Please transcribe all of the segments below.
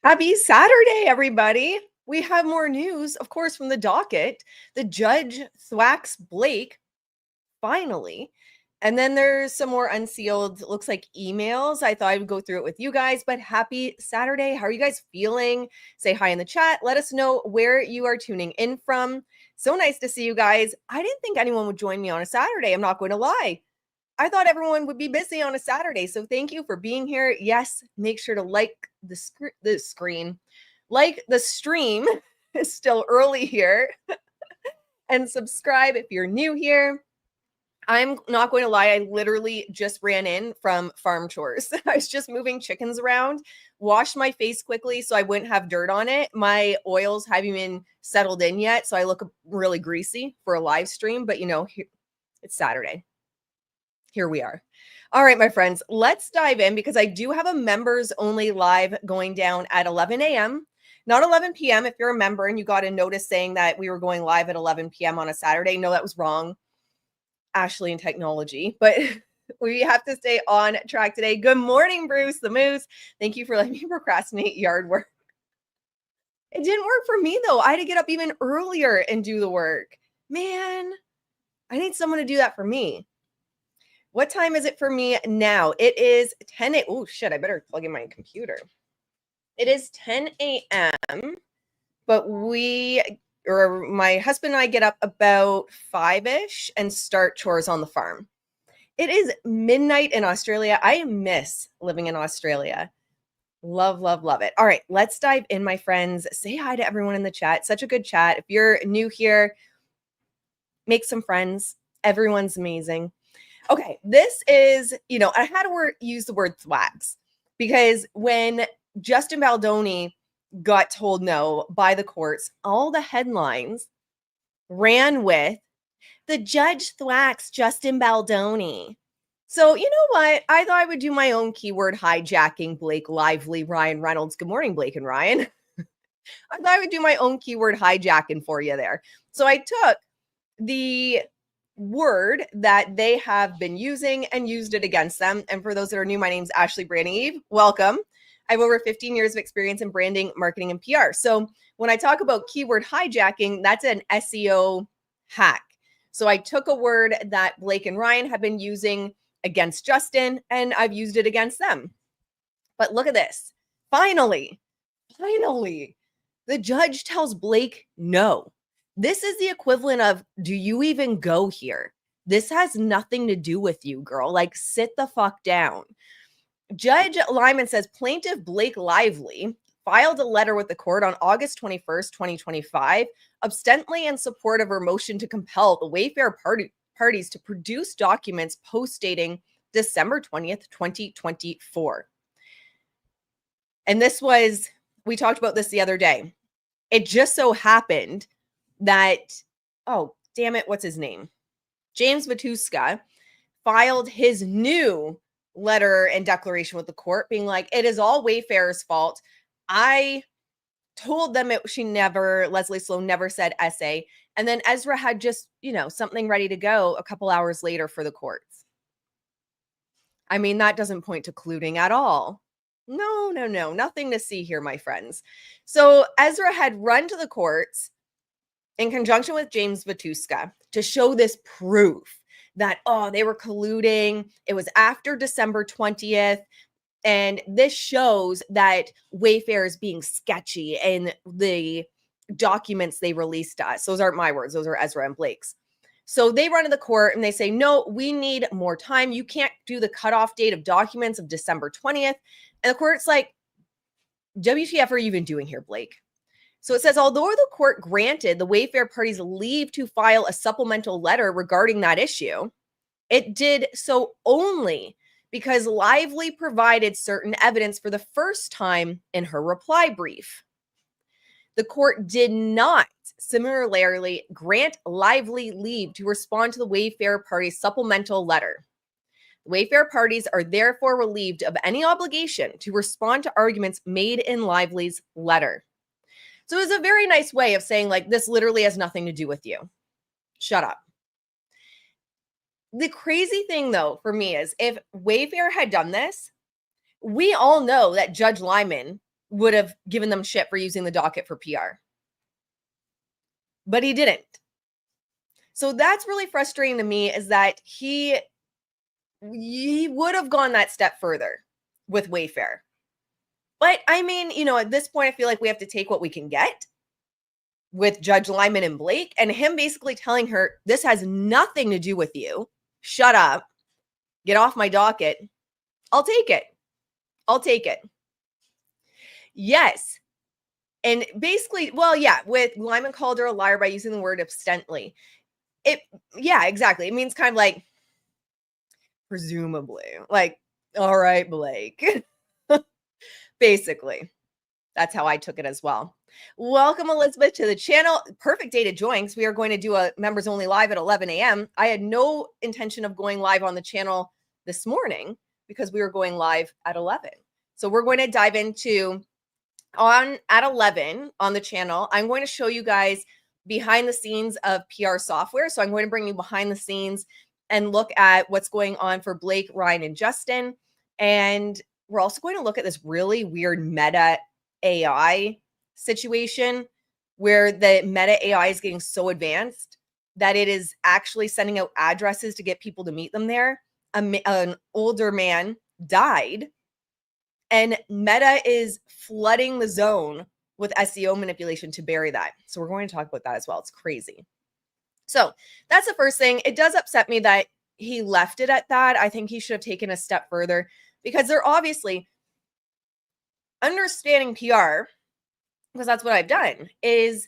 Happy Saturday, everybody. We have more news, of course, from the docket. The judge Thwacks Blake, finally. And then there's some more unsealed, looks like emails. I thought I would go through it with you guys, but happy Saturday. How are you guys feeling? Say hi in the chat. Let us know where you are tuning in from. So nice to see you guys. I didn't think anyone would join me on a Saturday. I'm not going to lie. I thought everyone would be busy on a Saturday. So thank you for being here. Yes, make sure to like the screen, like the stream. It's still early here. And subscribe if you're new here. I'm not going to lie. I literally just ran in from farm chores. I was just moving chickens around, washed my face quickly so I wouldn't have dirt on it. My oils haven't even settled in yet, so I look really greasy for a live stream. But, it's Saturday. Here we are. All right, my friends, let's dive in because I do have a members only live going down at 11 a.m., not 11 p.m. If you're a member and you got a notice saying that we were going live at 11 p.m. on a Saturday. No, that was wrong. Ashley and technology, but we have to stay on track today. Good morning, Bruce the Moose. Thank you for letting me procrastinate yard work. It didn't work for me though. I had to get up even earlier and do the work. Man, I need someone to do that for me. What time is it for me now? It is 10 a.m. Oh, shit. I better plug in my computer. It is 10 a.m., but my husband and I get up about 5-ish and start chores on the farm. It is midnight in Australia. I miss living in Australia. Love, love, love it. All right, let's dive in, my friends. Say hi to everyone in the chat. Such a good chat. If you're new here, make some friends. Everyone's amazing. Okay, this is, I had to use the word thwacks because when Justin Baldoni got told no by the courts, all the headlines ran with the judge thwacks Justin Baldoni. So you know what? I thought I would do my own keyword hijacking Blake Lively, Ryan Reynolds. Good morning, Blake and Ryan. I thought I would do my own keyword hijacking for you there. So I took the word that they have been using and used it against them. And for those that are new, my name is Ashley Branding Eve. Welcome. I have over 15 years of experience in branding, marketing, and PR. So when I talk about keyword hijacking, that's an SEO hack. So I took a word that Blake and Ryan have been using against Justin, and I've used it against them. But look at this. Finally, the judge tells Blake no. This is the equivalent of, do you even go here? This has nothing to do with you, girl. Like, sit the fuck down. Judge Liman says plaintiff Blake Lively filed a letter with the court on August 21st, 2025, ostensibly in support of her motion to compel the Wayfarer parties to produce documents post-dating December 20th, 2024. And we talked about this the other day. It just so happened that, oh, damn it, what's his name? James Vatuska filed his new letter and declaration with the court being like, it is all Wayfarer's fault. I told them Leslie Sloan never said essay. And then Ezra had just, something ready to go a couple hours later for the courts. I mean, that doesn't point to colluding at all. No, nothing to see here, my friends. So Ezra had run to the courts in conjunction with James Vatuska to show this proof that, they were colluding. It was after December 20th. And this shows that Wayfarer is being sketchy in the documents they released to us. Those aren't my words. Those are Ezra and Blake's. So they run to the court and they say, no, we need more time. You can't do the cutoff date of documents of December 20th. And the court's like, WTF are you even doing here, Blake? So it says, although the court granted the Wayfarer parties leave to file a supplemental letter regarding that issue, it did so only because Lively provided certain evidence for the first time in her reply brief. The court did not similarly grant Lively leave to respond to the Wayfarer parties' supplemental letter. The Wayfarer parties are therefore relieved of any obligation to respond to arguments made in Lively's letter. So it was a very nice way of saying, like, this literally has nothing to do with you. Shut up. The crazy thing, though, for me is if Wayfarer had done this, we all know that Judge Liman would have given them shit for using the docket for PR. But he didn't. So that's really frustrating to me, is that he would have gone that step further with Wayfarer. But I mean, at this point, I feel like we have to take what we can get with Judge Liman and Blake, and him basically telling her, this has nothing to do with you. Shut up. Get off my docket. I'll take it. I'll take it. Yes. And basically, well, yeah, with Liman called her a liar by using the word abstently. Yeah, exactly. It means kind of like, presumably, like, all right, Blake. Basically, that's how I took it as well. Welcome, Elizabeth, to the channel. Perfect day to join, because we are going to do a members only live at 11 a.m. I had no intention of going live on the channel this morning because we were going live at 11. So we're going to dive into at 11 on the channel. I'm going to show you guys behind the scenes of PR software. So I'm going to bring you behind the scenes and look at what's going on for Blake, Ryan, and Justin. And we're also going to look at this really weird meta AI situation where the meta AI is getting so advanced that it is actually sending out addresses to get people to meet them there. An older man died, and Meta is flooding the zone with SEO manipulation to bury that. So we're going to talk about that as well. It's crazy. So that's the first thing. It does upset me that he left it at that. I think he should have taken a step further, because they're obviously understanding PR, because that's what I've done, is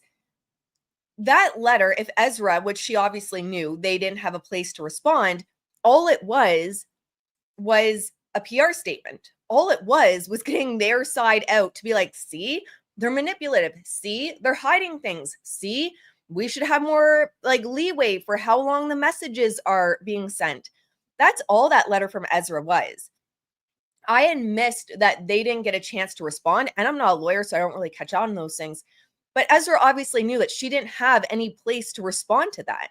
that letter, if Ezra, which she obviously knew, they didn't have a place to respond, all it was a PR statement. All it was getting their side out to be like, see, they're manipulative. See, they're hiding things. See, we should have more like leeway for how long the messages are being sent. That's all that letter from Ezra was. I had missed that they didn't get a chance to respond, and I'm not a lawyer, so I don't really catch on those things. But Ezra obviously knew that she didn't have any place to respond to that.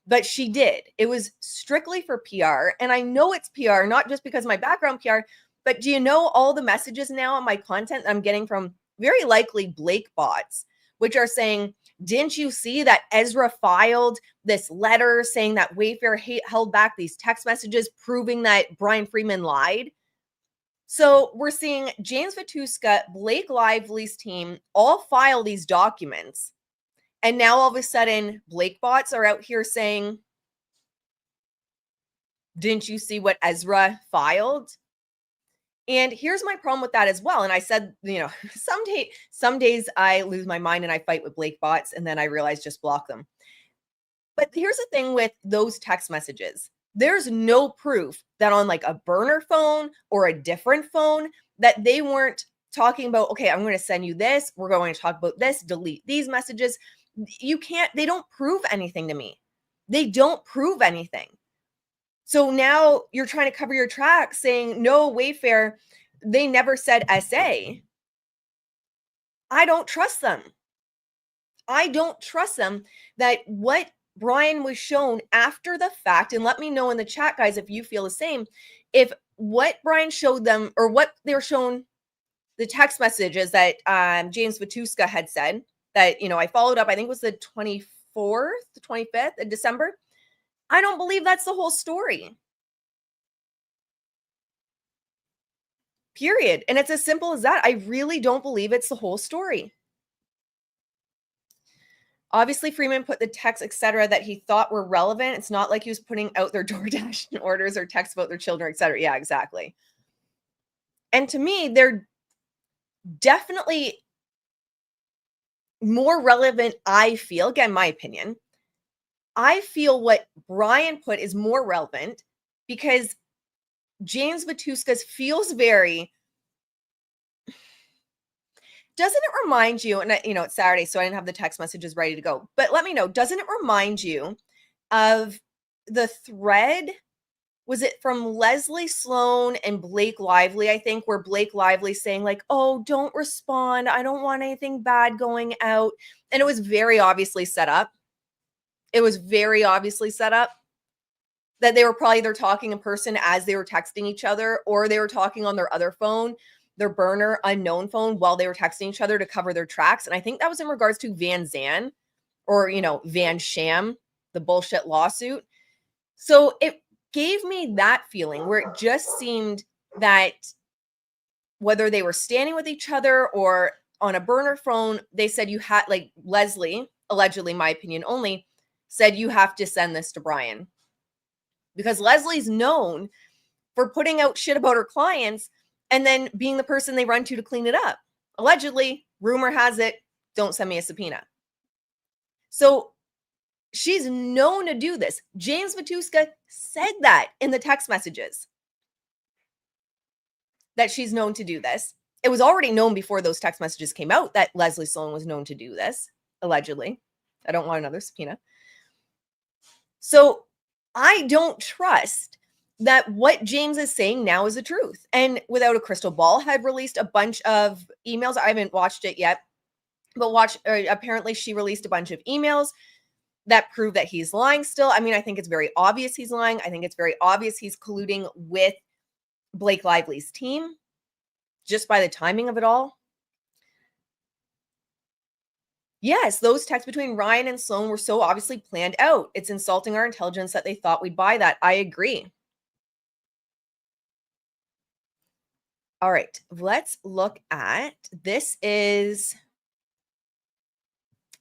But she did. It was strictly for PR. And I know it's PR, not just because of my background PR, but do you know all the messages now on my content that I'm getting from very likely Blake bots, which are saying, didn't you see that Ezra filed this letter saying that Wayfarer held back these text messages proving that Brian Freeman lied? So we're seeing James Vatuska, Blake Lively's team all file these documents. And now all of a sudden, Blake bots are out here saying, didn't you see what Ezra filed? And here's my problem with that as well. And I said, some days I lose my mind and I fight with Blake bots, and then I realize just block them. But here's the thing with those text messages. There's no proof that on like a burner phone or a different phone that they weren't talking about, okay, I'm going to send you this. We're going to talk about this, delete these messages. They don't prove anything to me. They don't prove anything. So now you're trying to cover your tracks saying, no, Wayfarer, they never said SA. I don't trust them. I don't trust them that what Brian was shown after the fact, and let me know in the chat, guys, if you feel the same, if what Brian showed them or what they were shown, the text messages that James Vatuska had said that, I followed up, I think it was the 24th, the 25th of December. I don't believe that's the whole story. Period. And it's as simple as that. I really don't believe it's the whole story. Obviously, Freeman put the texts, etc., that he thought were relevant. It's not like he was putting out their DoorDash orders or texts about their children, etc. Yeah, exactly. And to me, they're definitely more relevant, I feel. Again, my opinion. I feel what Brian put is more relevant because James Vatuska's feels very... Doesn't it remind you, and it's Saturday, so I didn't have the text messages ready to go, but let me know, doesn't it remind you of the thread? Was it from Leslie Sloan and Blake Lively, I think, where Blake Lively saying like, oh, don't respond. I don't want anything bad going out. And it was very obviously set up. It was very obviously set up that they were probably either talking in person as they were texting each other, or they were talking on their other phone. their burner unknown phone while they were texting each other to cover their tracks. And I think that was in regards to Van Zan or, Van Sham, the bullshit lawsuit. So it gave me that feeling where it just seemed that whether they were standing with each other or on a burner phone, they said you had, like Leslie, allegedly, my opinion only, said you have to send this to Brian. Because Leslie's known for putting out shit about her clients and then being the person they run to clean it up. Allegedly, rumor has it, don't send me a subpoena. So she's known to do this. James Matuska said that in the text messages, that she's known to do this. It was already known before those text messages came out that Leslie Sloan was known to do this, allegedly. I don't want another subpoena. So I don't trust that what James is saying now is the truth. And Without a Crystal Ball had released a bunch of emails. I haven't watched it yet, but apparently she released a bunch of emails that prove that he's lying still. I mean, I think it's very obvious he's lying. I think it's very obvious he's colluding with Blake Lively's team just by the timing of it all. Yes, those texts between Ryan and Sloan were so obviously planned out. It's insulting our intelligence that they thought we'd buy that. I agree. All right, let's look at this.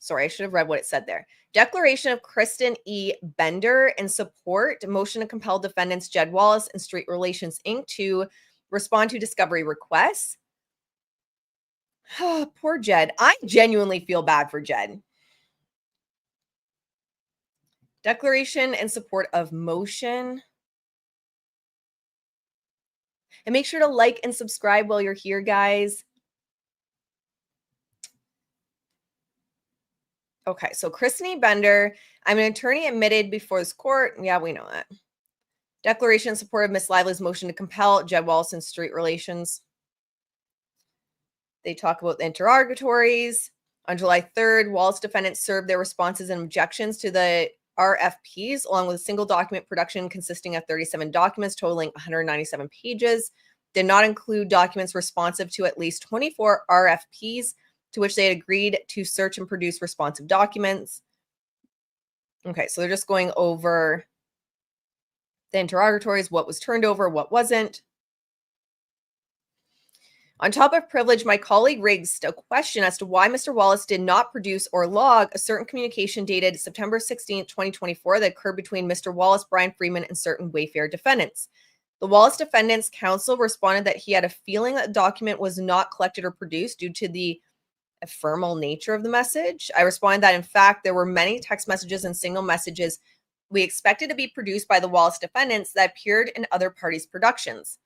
Sorry, I should have read what it said there. Declaration of Kristen E. Bender in support, motion to compel defendants Jed Wallace and Street Relations Inc. to respond to discovery requests. Oh, poor Jed. I genuinely feel bad for Jed. Declaration in support of motion. And make sure to like and subscribe while you're here, guys. Okay, so Kristen E. Bender, I'm an attorney admitted before this court. Yeah, we know that. Declaration in support of Miss Lively's motion to compel Jed Wallace and Street Relations. They talk about the interrogatories. On July 3rd, Wallace defendants served their responses and objections to the RFPs, along with a single document production consisting of 37 documents totaling 197 pages. Did not include documents responsive to at least 24 RFPs to which they had agreed to search and produce responsive documents. Okay, so they're just going over the interrogatories, what was turned over, what wasn't. On top of privilege, my colleague raised a question as to why Mr. Wallace did not produce or log a certain communication dated September 16, 2024 that occurred between Mr. Wallace, Brian Freeman, and certain Wayfarer defendants. The Wallace defendants counsel responded that he had a feeling that the document was not collected or produced due to the ephemeral nature of the message. I responded that, in fact, there were many text messages and single messages we expected to be produced by the Wallace defendants that appeared in other parties' productions.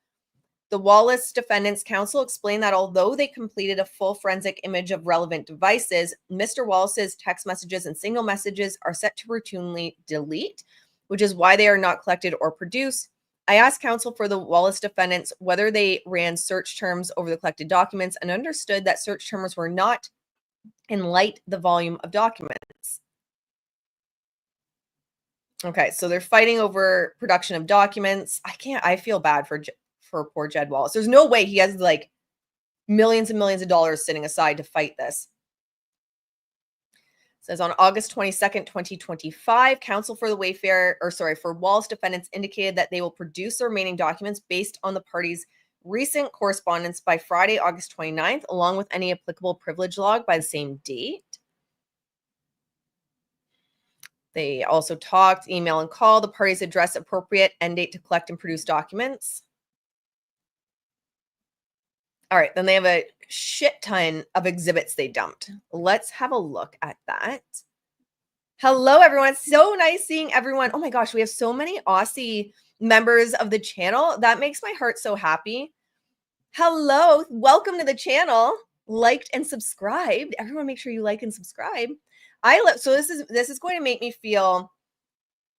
The Wallace Defendants Counsel explained that although they completed a full forensic image of relevant devices, Mr. Wallace's text messages and single messages are set to routinely delete, which is why they are not collected or produced. I asked counsel for the Wallace defendants whether they ran search terms over the collected documents and understood that search terms were not in light the volume of documents. Okay, so they're fighting over production of documents. I feel bad for poor Jed Wallace. There's no way he has like millions and millions of dollars sitting aside to fight this. It says on August 22nd, 2025, counsel for the for Wallace defendants indicated that they will produce the remaining documents based on the parties' recent correspondence by Friday, August 29th, along with any applicable privilege log by the same date. They also talked, email and call. The parties address appropriate end date to collect and produce documents. All right, then they have a shit ton of exhibits they dumped. Let's have a look at that. Hello, everyone. So nice seeing everyone. Oh my gosh, we have so many Aussie members of the channel. That makes my heart so happy. Hello, welcome to the channel. Liked and subscribed. Everyone make sure you like and subscribe. So this is going to make me feel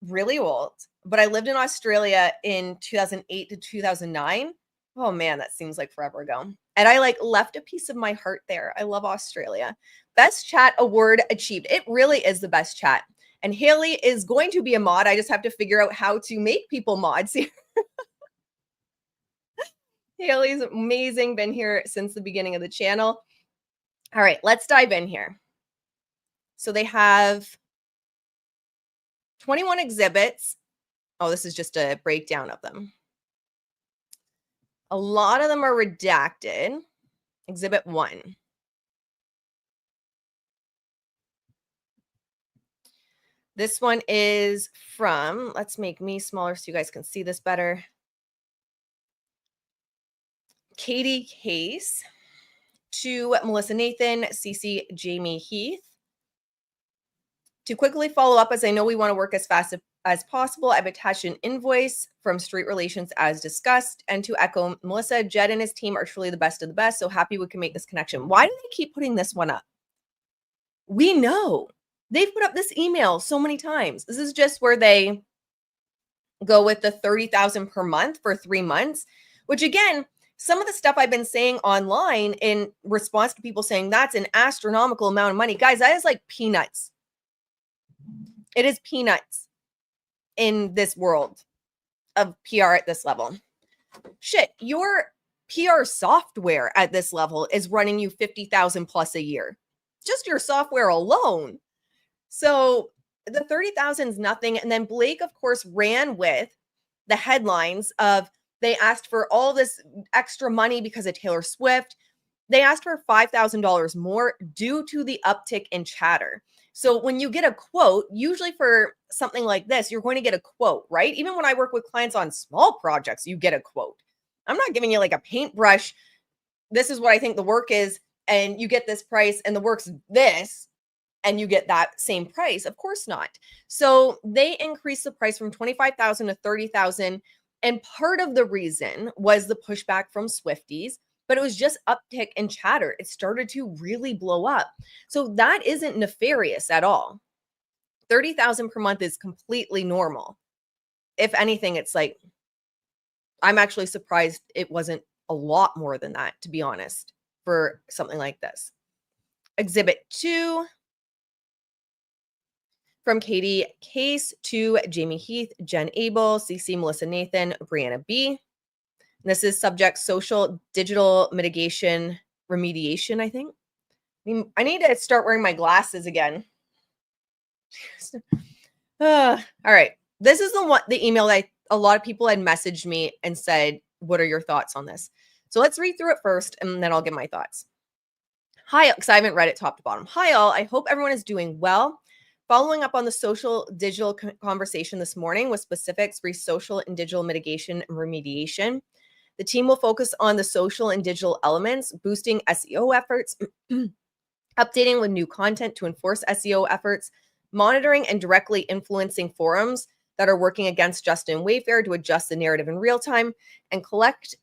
really old, but I lived in Australia in 2008 to 2009. Oh man, that seems like forever ago. And I left a piece of my heart there. I love Australia. Best chat award achieved. It really is the best chat. And Haley is going to be a mod. I just have to figure out how to make people mods here. Haley's amazing. Been here since the beginning of the channel. All right, let's dive in here. So they have 21 exhibits. Oh, this is just a breakdown of them. A lot of them are redacted. Exhibit 1. This one is from, let's make me smaller so you guys can see this better. Katie Case to Melissa Nathan, CC Jamie Heath. To quickly follow up, as I know we want to work as fast as possible, I've attached an invoice from Street Relations as discussed. And to echo Melissa, Jed and his team are truly the best of the best. So happy we can make this connection. Why do they keep putting this one up? We know. They've put up this email so many times. This is just where they go with the $30,000 per month for 3 months, which again, some of the stuff I've been saying online in response to people saying that's an astronomical amount of money. Guys, that is like peanuts. It is peanuts in this world of PR at this level. Shit, your PR software at this level is running you $50,000 plus a year. Just your software alone. So the 30,000 is nothing. And then Blake, of course, ran with the headlines of they asked for all this extra money because of Taylor Swift. They asked for $5,000 more due to the uptick in chatter. So when you get a quote, usually for something like this, you're going to get a quote, right? Even when I work with clients on small projects, you get a quote. I'm not giving you like a paintbrush. This is what I think the work is, and you get this price, and the work's this, and you get that same price. Of course not. So they increased the price from $25,000 to $30,000. And part of the reason was the pushback from Swifties, but it was just uptick in chatter. It started to really blow up. So that isn't nefarious at all. 30,000 per month is completely normal. If anything, it's like, I'm actually surprised it wasn't a lot more than that, to be honest, for something like this. Exhibit 2. From Katie Case to Jamie Heath, Jen Abel, CC Melissa Nathan, Brianna B. And this is subject social digital mitigation remediation, I think. I need to start wearing my glasses again. All right. This is the email that a lot of people had messaged me and said, what are your thoughts on this? So let's read through it first, and then I'll give my thoughts. Hi, because I haven't read it top to bottom. Hi, all. I hope everyone is doing well. Following up on the social digital conversation this morning with specifics for social and digital mitigation and remediation. The team will focus on the social and digital elements, boosting SEO efforts, updating with new content to enforce SEO efforts, monitoring and directly influencing forums that are working against Justin Wayfarer to adjust the narrative in real time, and collect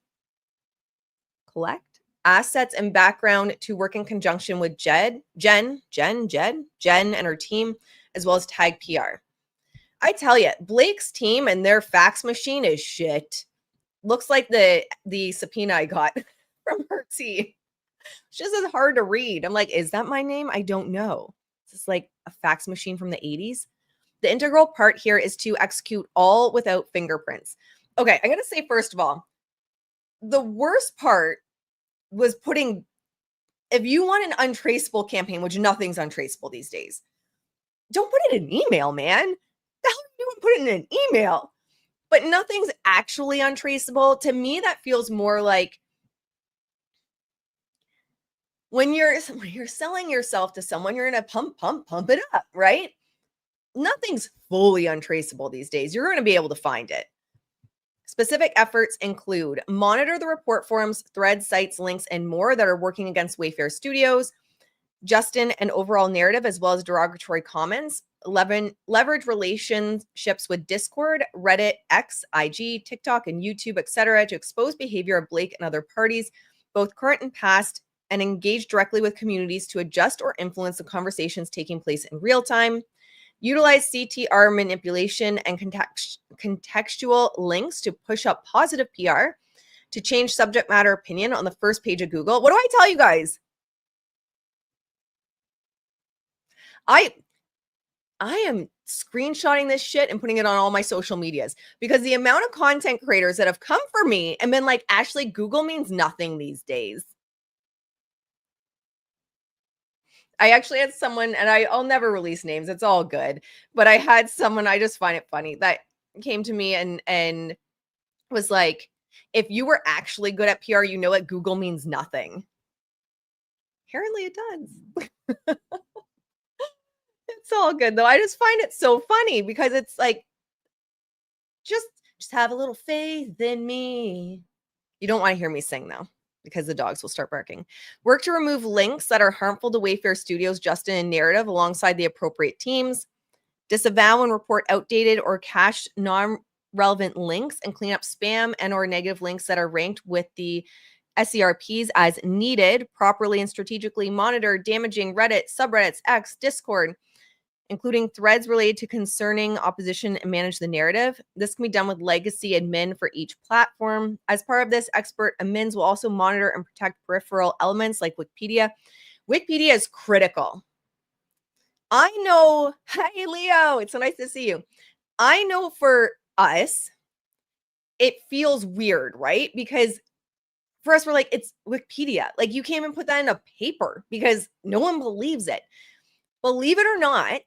assets and background to work in conjunction with Jen and her team, as well as Tag PR. I tell you, Blake's team and their fax machine is shit. Looks like the subpoena I got from her team. It's just as hard to read. I'm like, is that my name? I don't know. Is this like a fax machine from the 80s? The integral part here is to execute all without fingerprints. Okay, I gotta say, first of all, the worst part was putting, if you want an untraceable campaign, which nothing's untraceable these days, don't put it in an email, man. The hell are you doing put it in an email? But nothing's actually untraceable. To me, that feels more like when you're selling yourself to someone, you're gonna pump it up, right? Nothing's fully untraceable these days. You're gonna be able to find it. Specific efforts include monitor the report forums, threads, sites, links, and more that are working against Wayfarer Studios, Justin, and overall narrative, as well as derogatory comments. Leverage relationships with Discord, Reddit, X, IG, TikTok, and YouTube, etc., to expose behavior of Blake and other parties, both current and past, and engage directly with communities to adjust or influence the conversations taking place in real time. Utilize CTR manipulation and contextual links to push up positive PR, to change subject matter opinion on the first page of Google. What do I tell you guys? I am screenshotting this shit and putting it on all my social medias because the amount of content creators that have come for me and been like, Ashley, Google means nothing these days. I actually had someone, and I'll never release names. It's all good. But I had someone, I just find it funny, that came to me and was like, if you were actually good at PR, you know that Google means nothing. Apparently it does. It's all good though. I just find it so funny because it's like, just have a little faith in me. You don't want to hear me sing though, because the dogs will start barking. Work to remove links that are harmful to Wayfarer Studios, Justin and Narrative alongside the appropriate teams. Disavow and report outdated or cached non-relevant links and clean up spam and or negative links that are ranked with the SERPs as needed. Properly and strategically monitor damaging Reddit, subreddits, X, Discord, including threads related to concerning opposition, and manage the narrative. This can be done with legacy admin for each platform. As part of this, expert admins will also monitor and protect peripheral elements like Wikipedia. Wikipedia is critical. I know, hey Leo, it's so nice to see you. I know for us, it feels weird, right? Because for us, we're like, it's Wikipedia. Like, you can't even put that in a paper because no one believes it. Believe it or not,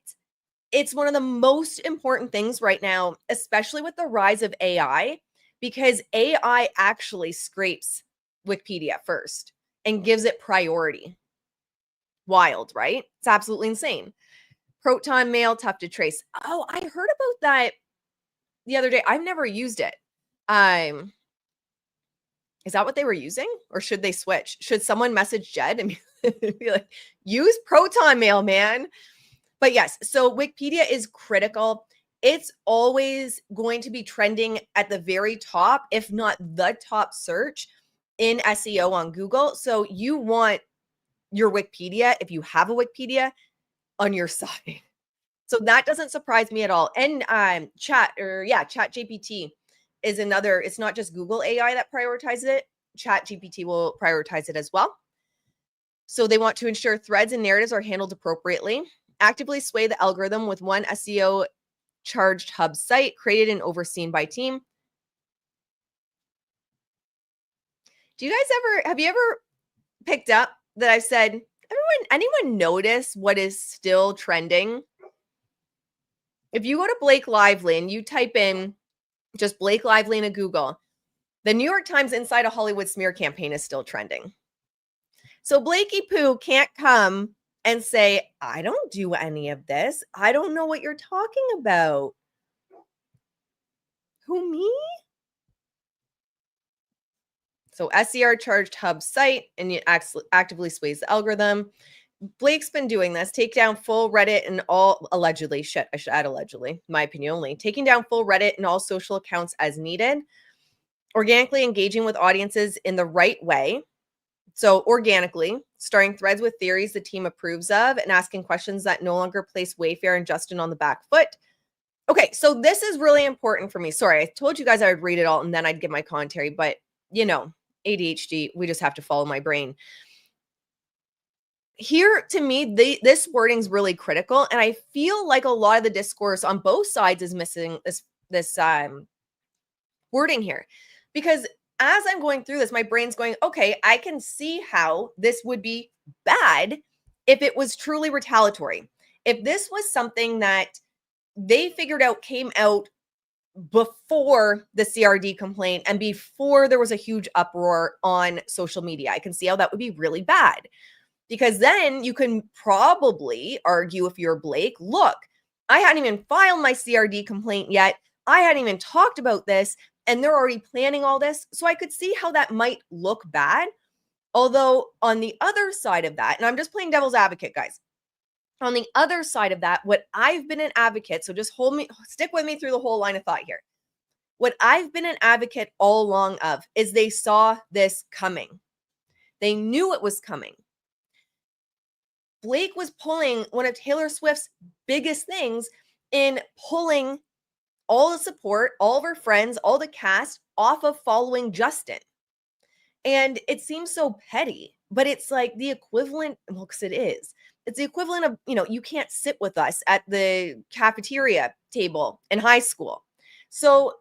it's one of the most important things right now, especially with the rise of AI, because AI actually scrapes Wikipedia first and gives it priority. Wild, right? It's absolutely insane. Proton mail, tough to trace. Oh, I heard about that the other day. I've never used it. Is that what they were using? Or should they switch? Should someone message Jed and be like, use Proton mail, man? But yes, so Wikipedia is critical. It's always going to be trending at the very top, if not the top search in SEO on Google. So you want your Wikipedia, if you have a Wikipedia, on your side. So that doesn't surprise me at all. And Chat GPT is another, it's not just Google AI that prioritizes it. Chat GPT will prioritize it as well. So they want to ensure threads and narratives are handled appropriately. Actively sway the algorithm with one SEO charged hub site created and overseen by team. Do you guys have you ever picked up that I've said, anyone notice what is still trending? If you go to Blake Lively and you type in just Blake Lively into Google, the New York Times Inside a Hollywood Smear campaign is still trending. So Blakey Poo can't come and say, I don't do any of this. I don't know what you're talking about. Who, me? So SER charged hub site, and it actively sways the algorithm. Blake's been doing this, take down full Reddit and all, allegedly, shit, I should add allegedly, my opinion only, taking down full Reddit and all social accounts as needed, organically engaging with audiences in the right way. So organically, starting threads with theories the team approves of and asking questions that no longer place Wayfarer and Justin on the back foot. Okay, so this is really important for me. Sorry, I told you guys I would read it all and then I'd give my commentary, but you know, ADHD, we just have to follow my brain. Here, to me, this wording is really critical, and I feel like a lot of the discourse on both sides is missing this wording here, because as I'm going through this, my brain's going, okay, I can see how this would be bad if it was truly retaliatory. If this was something that they figured out came out before the CRD complaint and before there was a huge uproar on social media, I can see how that would be really bad. Because then you can probably argue, if you're Blake, look, I hadn't even filed my CRD complaint yet. I hadn't even talked about this, and they're already planning all this. So I could see how that might look bad. Although on the other side of that, and I'm just playing devil's advocate, guys. On the other side of that, what I've been an advocate, so just stick with me through the whole line of thought here. What I've been an advocate all along of is they saw this coming. They knew it was coming. Blake was pulling one of Taylor Swift's biggest things in pulling all the support, all of her friends, all the cast off of following Justin. And it seems so petty, but it's like the equivalent, well, because it is, It's the equivalent of, you can't sit with us at the cafeteria table in high school. So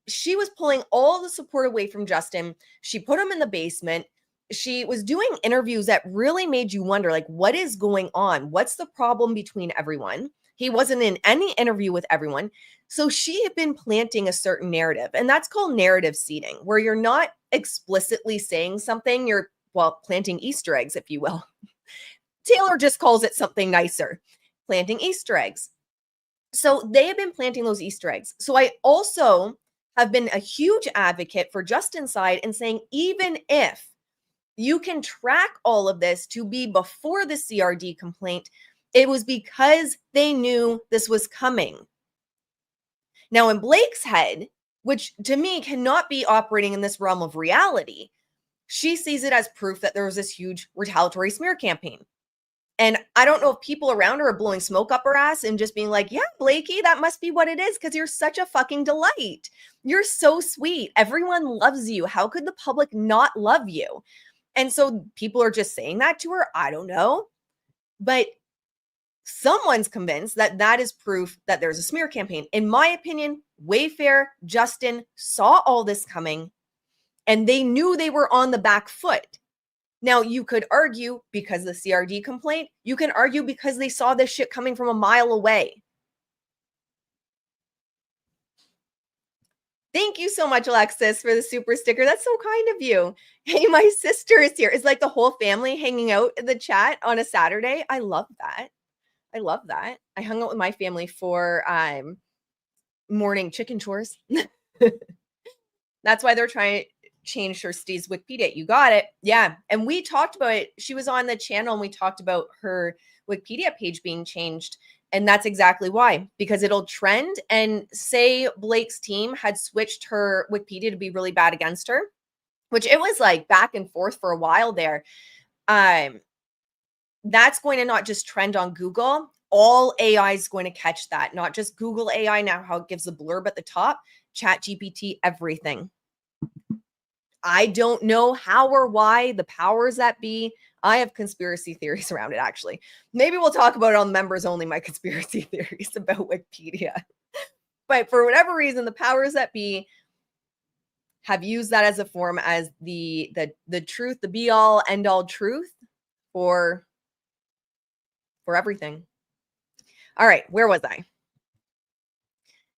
she was pulling all the support away from Justin. She put him in the basement. She was doing interviews that really made you wonder, like, what is going on? What's the problem between everyone? He wasn't in any interview with everyone. So she had been planting a certain narrative, and that's called narrative seeding, where you're not explicitly saying something, you're, well, planting Easter eggs, if you will. Taylor just calls it something nicer, planting Easter eggs. So they have been planting those Easter eggs. So I also have been a huge advocate for Justin's side and saying, even if you can track all of this to be before the CRD complaint, it was because they knew this was coming. Now, in Blake's head, which to me cannot be operating in this realm of reality, she sees it as proof that there was this huge retaliatory smear campaign. And I don't know if people around her are blowing smoke up her ass and just being like, yeah, Blakey, that must be what it is, because you're such a fucking delight. You're so sweet. Everyone loves you. How could the public not love you? And so people are just saying that to her. I don't know. But someone's convinced that that is proof that there's a smear campaign. In my opinion, Wayfarer, Justin saw all this coming, and they knew they were on the back foot. Now, you could argue because of the CRD complaint, you can argue because they saw this shit coming from a mile away. Thank you so much, Alexis, for the super sticker. That's so kind of you. Hey, my sister is here. It's like the whole family hanging out in the chat on a Saturday. I love that. I love that. I hung out with my family for morning chicken chores. That's why they're trying to change her Steve's Wikipedia. You got it. Yeah. And we talked about it. She was on the channel and we talked about her Wikipedia page being changed. And that's exactly why, because it'll trend. And say Blake's team had switched her Wikipedia to be really bad against her, which it was like back and forth for a while there. That's going to not just trend on Google. All AI is going to catch that, not just Google AI now, how it gives the blurb at the top, Chat GPT, everything. I don't know how or why, the powers that be. I have conspiracy theories around it, actually. Maybe we'll talk about it on members only, my conspiracy theories about Wikipedia. But for whatever reason, the powers that be have used that as a form as the truth, the be all end all truth for everything. All right, where was I?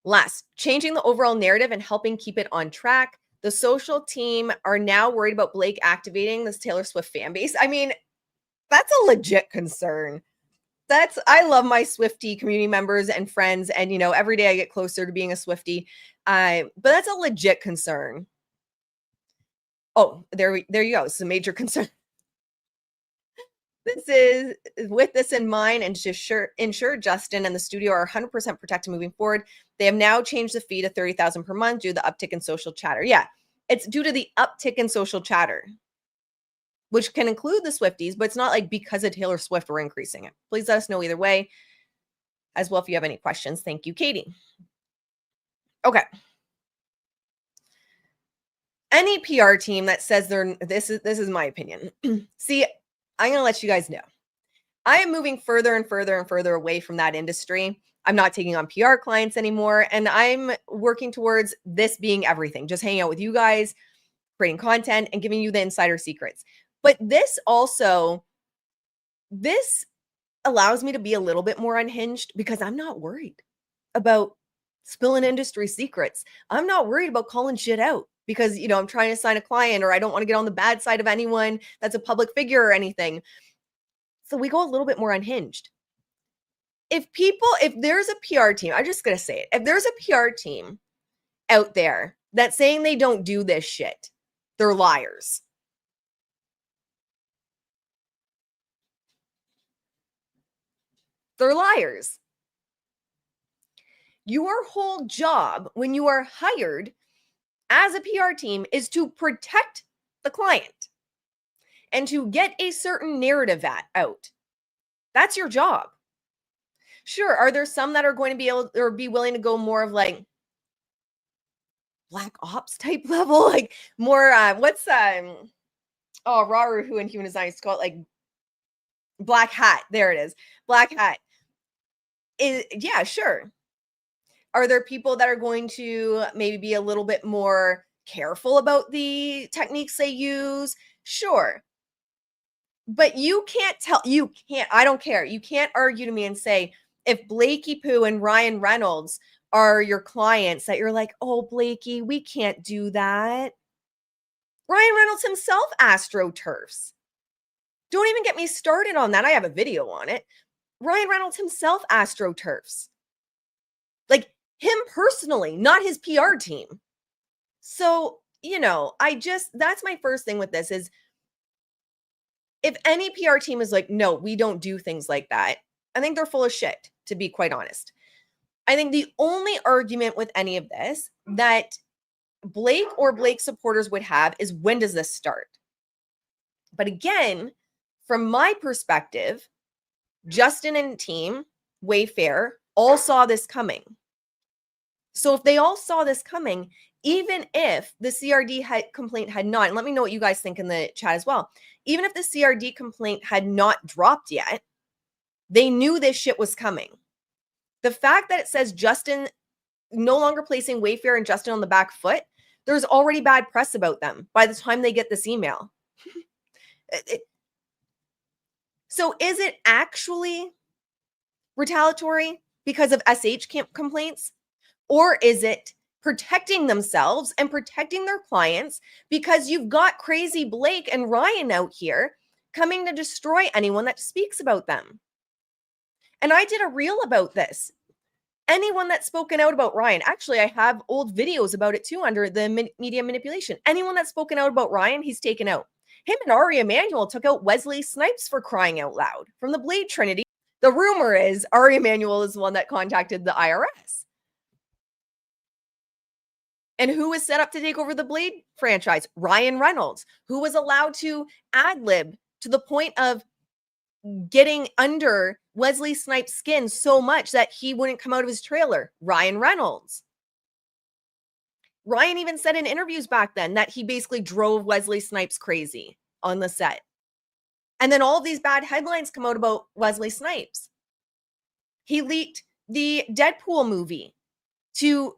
Last, changing the overall narrative and helping keep it on track. The social team are now worried about Blake activating this Taylor Swift fan base. I mean, that's a legit concern. I love my Swiftie community members and friends. And, every day I get closer to being a Swiftie. But that's a legit concern. Oh, there you go. It's a major concern. This is with this in mind and to ensure Justin and the studio are 100% protected moving forward. They have now changed the fee to $30,000 per month due to the uptick in social chatter. Yeah, it's due to the uptick in social chatter, which can include the Swifties, but it's not like because of Taylor Swift we're increasing it. Please let us know either way. As well, if you have any questions. Thank you, Katie. Okay. Any PR team that says this is my opinion. See, I'm going to let you guys know. I am moving further and further and further away from that industry. I'm not taking on PR clients anymore. And I'm working towards this being everything, just hanging out with you guys, creating content and giving you the insider secrets. But this allows me to be a little bit more unhinged because I'm not worried about spilling industry secrets. I'm not worried about calling shit out because, I'm trying to sign a client or I don't want to get on the bad side of anyone that's a public figure or anything. So we go a little bit more unhinged. If there's a PR team, I'm just going to say it. If there's a PR team out there that's saying they don't do this shit, they're liars. They're liars. Your whole job when you are hired as a PR team is to protect the client and to get a certain narrative out. That's your job. Sure, are there some that are going to be able or be willing to go more of like black ops type level, like more what's Raru who in human design is called like Black hat. There it is. Black hat. Yeah, sure. Are there people that are going to maybe be a little bit more careful about the techniques they use? Sure. But I don't care. You can't argue to me and say, if Blakey Poo and Ryan Reynolds are your clients, that you're like, oh, Blakey, we can't do that. Ryan Reynolds himself astroturfs. Don't even get me started on that. I have a video on it. Ryan Reynolds himself astroturfs. Like him personally, not his PR team. So, that's my first thing with this is, if any PR team is like, no, we don't do things like that, I think they're full of shit, to be quite honest. I think the only argument with any of this that Blake or Blake supporters would have is, when does this start? But again, from my perspective, Justin and team, Wayfarer, all saw this coming. So if they all saw this coming, even if the CRD complaint had not, and let me know what you guys think in the chat as well, even if the CRD complaint had not dropped yet, they knew this shit was coming. The fact that it says Justin no longer placing Wayfarer and Justin on the back foot, there's already bad press about them by the time they get this email. So is it actually retaliatory because of SH complaints? Or is it protecting themselves and protecting their clients because you've got crazy Blake and Ryan out here coming to destroy anyone that speaks about them? And I did a reel about this. Anyone that's spoken out about Ryan, actually, I have old videos about it too under the media manipulation. Anyone that's spoken out about Ryan, he's taken out. Him and Ari Emanuel took out Wesley Snipes for crying out loud from the Blade Trinity. The rumor is Ari Emanuel is the one that contacted the IRS. And who was set up to take over the Blade franchise? Ryan Reynolds, who was allowed to ad-lib to the point of getting under Wesley Snipes' skin so much that he wouldn't come out of his trailer. Ryan Reynolds. Ryan even said in interviews back then that he basically drove Wesley Snipes crazy on the set. And then all of these bad headlines come out about Wesley Snipes. He leaked the Deadpool movie to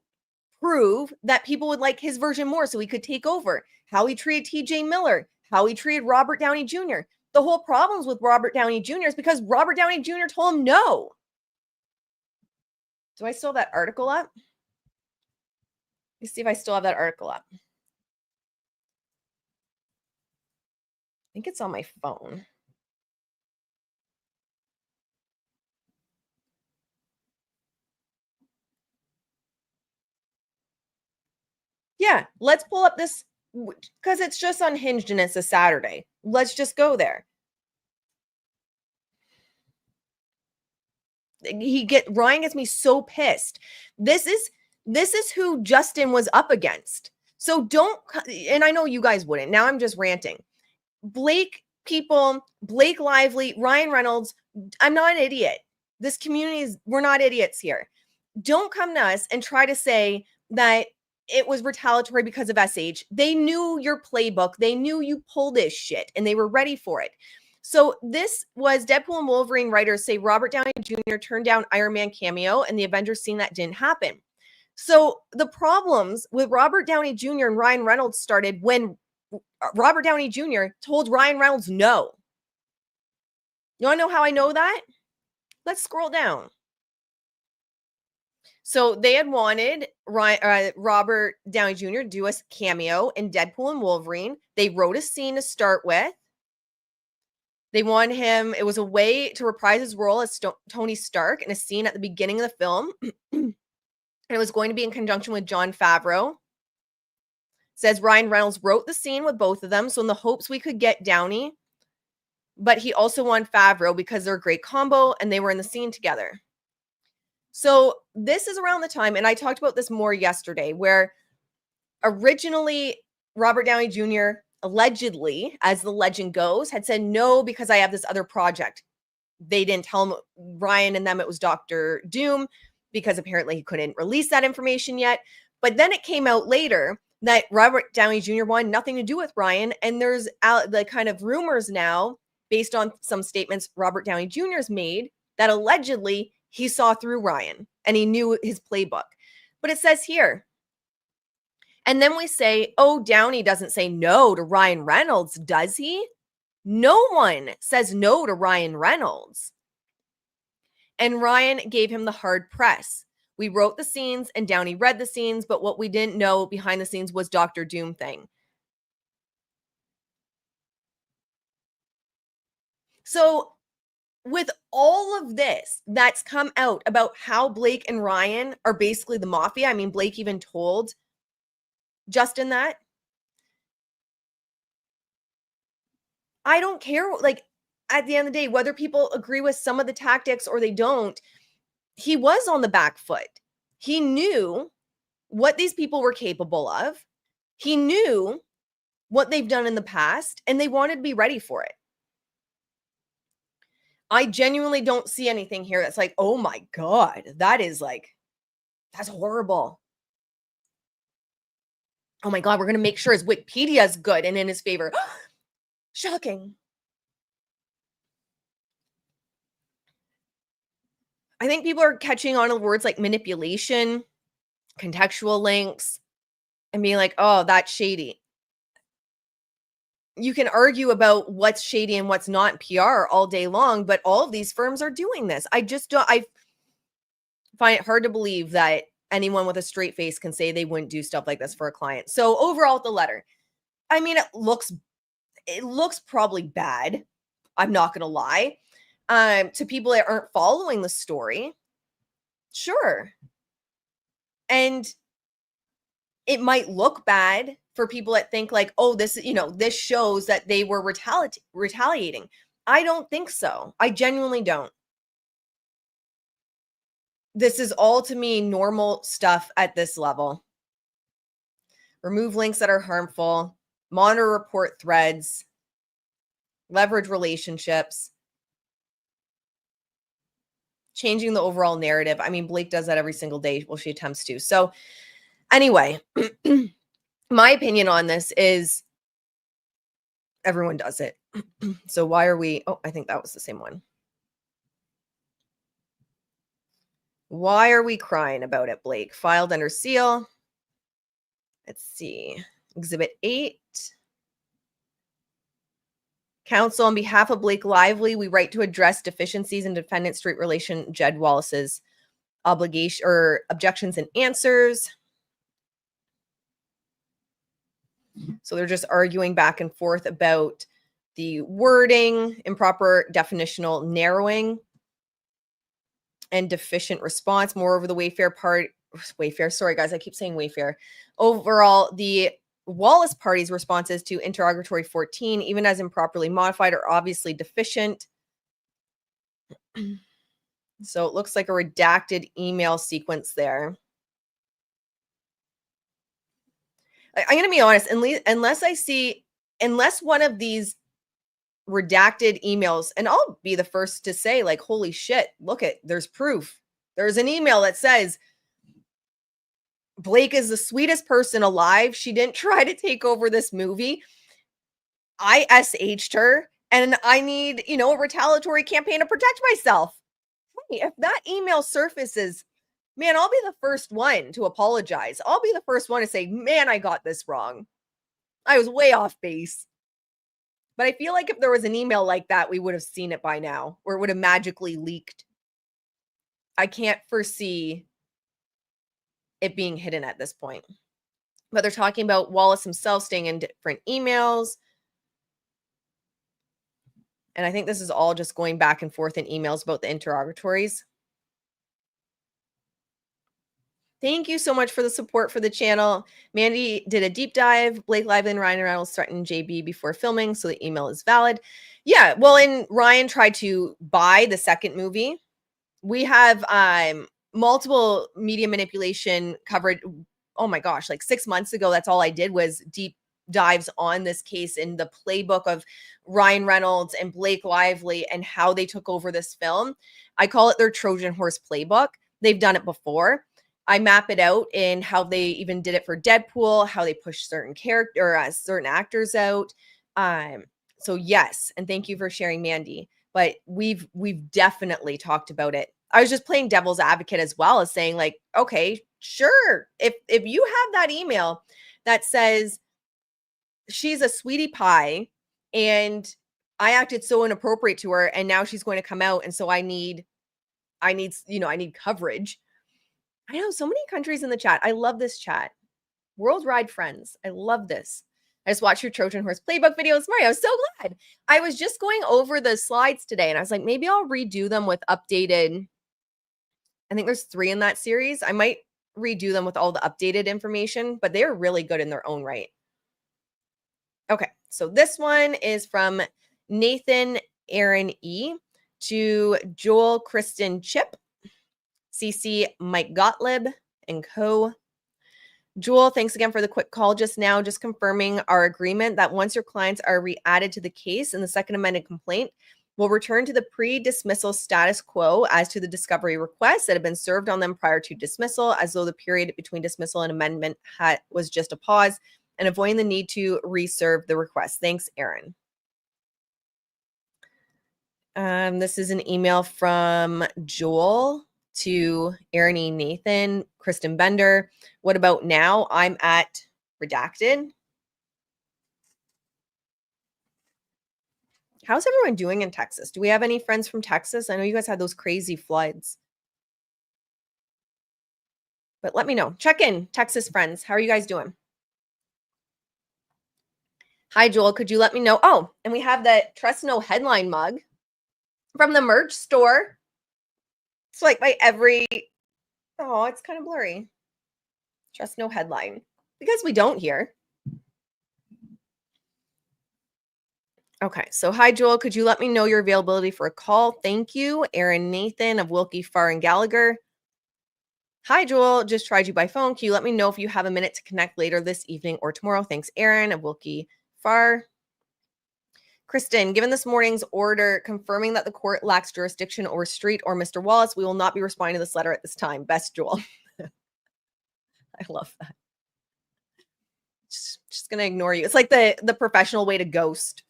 prove that people would like his version more so he could take over. How he treated TJ Miller, how he treated Robert Downey Jr. The whole problems with Robert Downey Jr. is because Robert Downey Jr. told him no. Do I still have that article up? Let's see if I still have that article up. I think it's on my phone. Yeah, let's pull up this because it's just unhinged and it's a Saturday. Let's just go there. Ryan gets me so pissed. This is who Justin was up against. So don't, and I know you guys wouldn't. Now I'm just ranting. Blake people, Blake Lively, Ryan Reynolds, I'm not an idiot. This community is, we're not idiots here. Don't come to us and try to say that it was retaliatory because of SH. They knew your playbook. They knew you pulled this shit and they were ready for it. So this was Deadpool and Wolverine writers say Robert Downey Jr. turned down Iron Man cameo and the Avengers scene that didn't happen. So the problems with Robert Downey Jr. and Ryan Reynolds started when Robert Downey Jr. told Ryan Reynolds no. You want to know how I know that? Let's scroll down. So they had wanted Robert Downey Jr. to do a cameo in Deadpool and Wolverine. They wrote a scene to start with. They wanted him, it was a way to reprise his role as Tony Stark in a scene at the beginning of the film. And it was going to be in conjunction with Jon Favreau. Says Ryan Reynolds wrote the scene with both of them, so in the hopes we could get Downey. But he also wanted Favreau because they're a great combo and they were in the scene together. So this is around the time, and I talked about this more yesterday, where originally Robert Downey Jr. allegedly, as the legend goes, had said no because I have this other project. They didn't tell him, Ryan and them, it was Dr. Doom, because apparently he couldn't release that information yet. But then it came out later that Robert Downey Jr. wanted nothing to do with Ryan, and there's the kind of rumors now based on some statements Robert Downey Jr. has made that allegedly he saw through Ryan and he knew his playbook. But it says here, and then we say, oh, Downey doesn't say no to Ryan Reynolds, does he? No one says no to Ryan Reynolds. And Ryan gave him the hard press. We wrote the scenes and Downey read the scenes, but what we didn't know behind the scenes was Dr. Doom thing. So with all of this that's come out about how Blake and Ryan are basically the mafia, I mean, Blake even told Justin that. I don't care, like, at the end of the day, whether people agree with some of the tactics or they don't, he was on the back foot. He knew what these people were capable of. He knew what they've done in the past, and they wanted to be ready for it. I genuinely don't see anything here that's like, oh my God, that's horrible. Oh my God, we're going to make sure his Wikipedia is good and in his favor. Shocking. I think people are catching on to words like manipulation, contextual links, and being like, oh, that's shady. You can argue about what's shady and what's not in PR all day long, but all of these firms are doing this. I find it hard to believe that anyone with a straight face can say they wouldn't do stuff like this for a client. So overall, the letter, I mean, it looks probably bad. I'm not going to lie. To people that aren't following the story, sure. And it might look bad for people that think like, oh, this shows that they were retaliating. I don't think so. I genuinely don't. This is all, to me, normal stuff at this level. Remove links that are harmful, monitor report threads, leverage relationships, changing the overall narrative. I mean, Blake does that every single day. Well, she attempts to. So anyway, my opinion on this is everyone does it. So why are we, I think that was the same one. Why are we crying about it, Blake? Filed under seal. Let's see. Exhibit 8. Counsel, on behalf of Blake Lively, we write to address deficiencies in defendant street relation Jed Wallace's obligation or objections and answers. So they're just arguing back and forth about the wording, improper definitional narrowing, and deficient response. Moreover, the Wayfarer, sorry guys, I keep saying Wayfarer. Overall, the Wallace party's responses to interrogatory 14, even as improperly modified, are obviously deficient. So it looks like a redacted email sequence there. I'm going to be honest, unless one of these redacted emails, and I'll be the first to say, like, holy shit, there's proof. There's an email that says Blake is the sweetest person alive. She didn't try to take over this movie. I SH'd her, and I need, a retaliatory campaign to protect myself. Hey, if that email surfaces, man, I'll be the first one to apologize. I'll be the first one to say, man, I got this wrong. I was way off base. But I feel like if there was an email like that, we would have seen it by now, or it would have magically leaked. I can't foresee it being hidden at this point. But they're talking about Wallace himself staying in different emails. And I think this is all just going back and forth in emails about the interrogatories. Thank you so much for the support for the channel. Mandy did a deep dive. Blake Lively and Ryan Reynolds threatened JB before filming, so the email is valid. Yeah, well, and Ryan tried to buy the second movie. We have multiple media manipulation covered. Oh my gosh, like 6 months ago, that's all I did was deep dives on this case in the playbook of Ryan Reynolds and Blake Lively and how they took over this film. I call it their Trojan horse playbook. They've done it before. I map it out in how they even did it for Deadpool, how they push certain actors out. So yes, and thank you for sharing, Mandy. But we've definitely talked about it. I was just playing devil's advocate as well as saying like, okay, sure. If you have that email that says she's a sweetie pie and I acted so inappropriate to her and now she's going to come out and so I need coverage. I know so many countries in the chat. I love this chat. Worldwide friends. I love this. I just watched your Trojan Horse playbook videos, Mario. I was so glad. I was just going over the slides today and I was like, maybe I'll redo them with updated. I think there's 3 in that series. I might redo them with all the updated information, but they're really good in their own right. Okay, so this one is from Nathan Aaron E to Joel Kristen Chip, CC Mike Gottlieb, and co. Jewel, thanks again for the quick call just now. Just confirming our agreement that once your clients are re-added to the case in the second amended complaint, we'll return to the pre-dismissal status quo as to the discovery requests that have been served on them prior to dismissal, as though the period between dismissal and amendment was just a pause, and avoiding the need to reserve the request. Thanks, Aaron. This is an email from Joel to Aaron E. Nathan, Kristen Bender. What about now? I'm at redacted. How's everyone doing in Texas? Do we have any friends from Texas? I know you guys had those crazy floods. But let me know. Check in, Texas friends. How are you guys doing? Hi, Joel. Could you let me know? Oh, and we have the Trust No headline mug from the merch store. It's like by every... Oh, it's kind of blurry. Trust No headline. Because we don't here. Okay, so hi, Joel. Could you let me know your availability for a call? Thank you. Aaron Nathan of Wilkie, Farr, and Gallagher. Hi, Joel. Just tried you by phone. Can you let me know if you have a minute to connect later this evening or tomorrow? Thanks, Aaron of Wilkie, Farr. Kristen, given this morning's order confirming that the court lacks jurisdiction over Street or Mr. Wallace, we will not be responding to this letter at this time. Best, Joel. I love that. Just going to ignore you. It's like the professional way to ghost.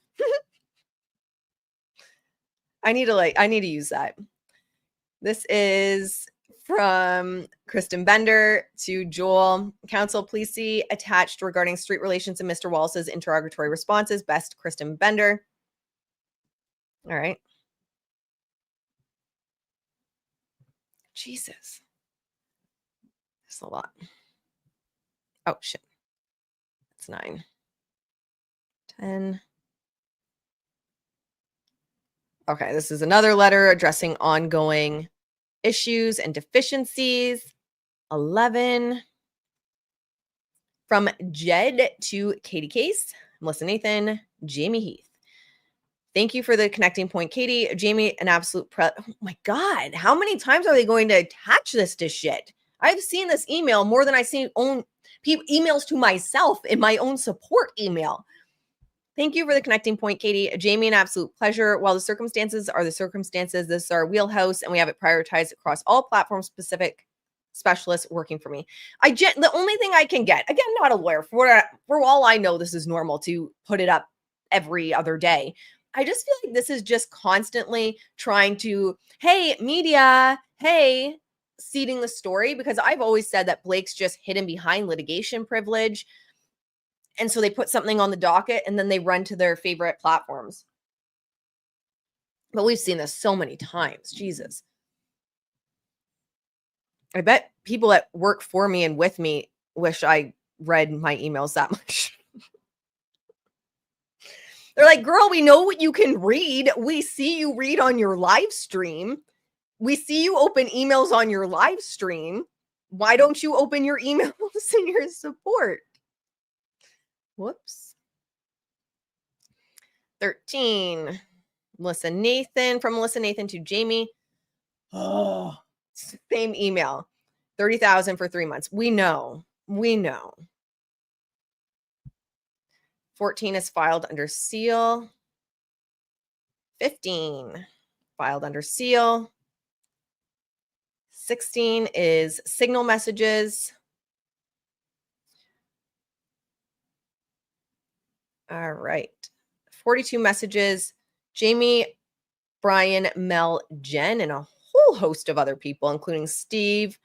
I need to use that. This is from Kristen Bender to Joel. Counsel, please see attached regarding street relations and Mr. Wallace's interrogatory responses. Best, Kristen Bender. All right. Jesus. That's a lot. Oh, shit. That's 9. 10. Okay, this is another letter addressing ongoing issues and deficiencies. 11. From Jed to Katie Case, Melissa Nathan, Jamie Heath. Thank you for the connecting point, Katie. Jamie, an absolute oh my God, how many times are they going to attach this to shit? I've seen this email more than I've seen emails to myself in my own support email. Thank you for the connecting point, Katie. Jamie, an absolute pleasure. While the circumstances are the circumstances, this is our wheelhouse, and we have it prioritized across all platforms, specific specialists working for me. The only thing I can get, again, not a lawyer, for all I know, this is normal to put it up every other day. I just feel like this is just constantly trying to, hey, media, hey, seeding the story, because I've always said that Blake's just hidden behind litigation privilege. And so they put something on the docket and then they run to their favorite platforms. But we've seen this so many times. Jesus. I bet people that work for me and with me wish I read my emails that much. They're like, girl, we know what you can read. We see you read on your live stream. We see you open emails on your live stream. Why don't you open your emails in your support? Whoops. 13. Melissa Nathan, from Melissa Nathan to Jamie. Oh, same email. 30,000 for 3 months. We know. 14 is filed under seal. 15 filed under seal. 16 is signal messages. All right. 42 messages. Jamie, Brian, Mel, Jen, and a whole host of other people, including Steve,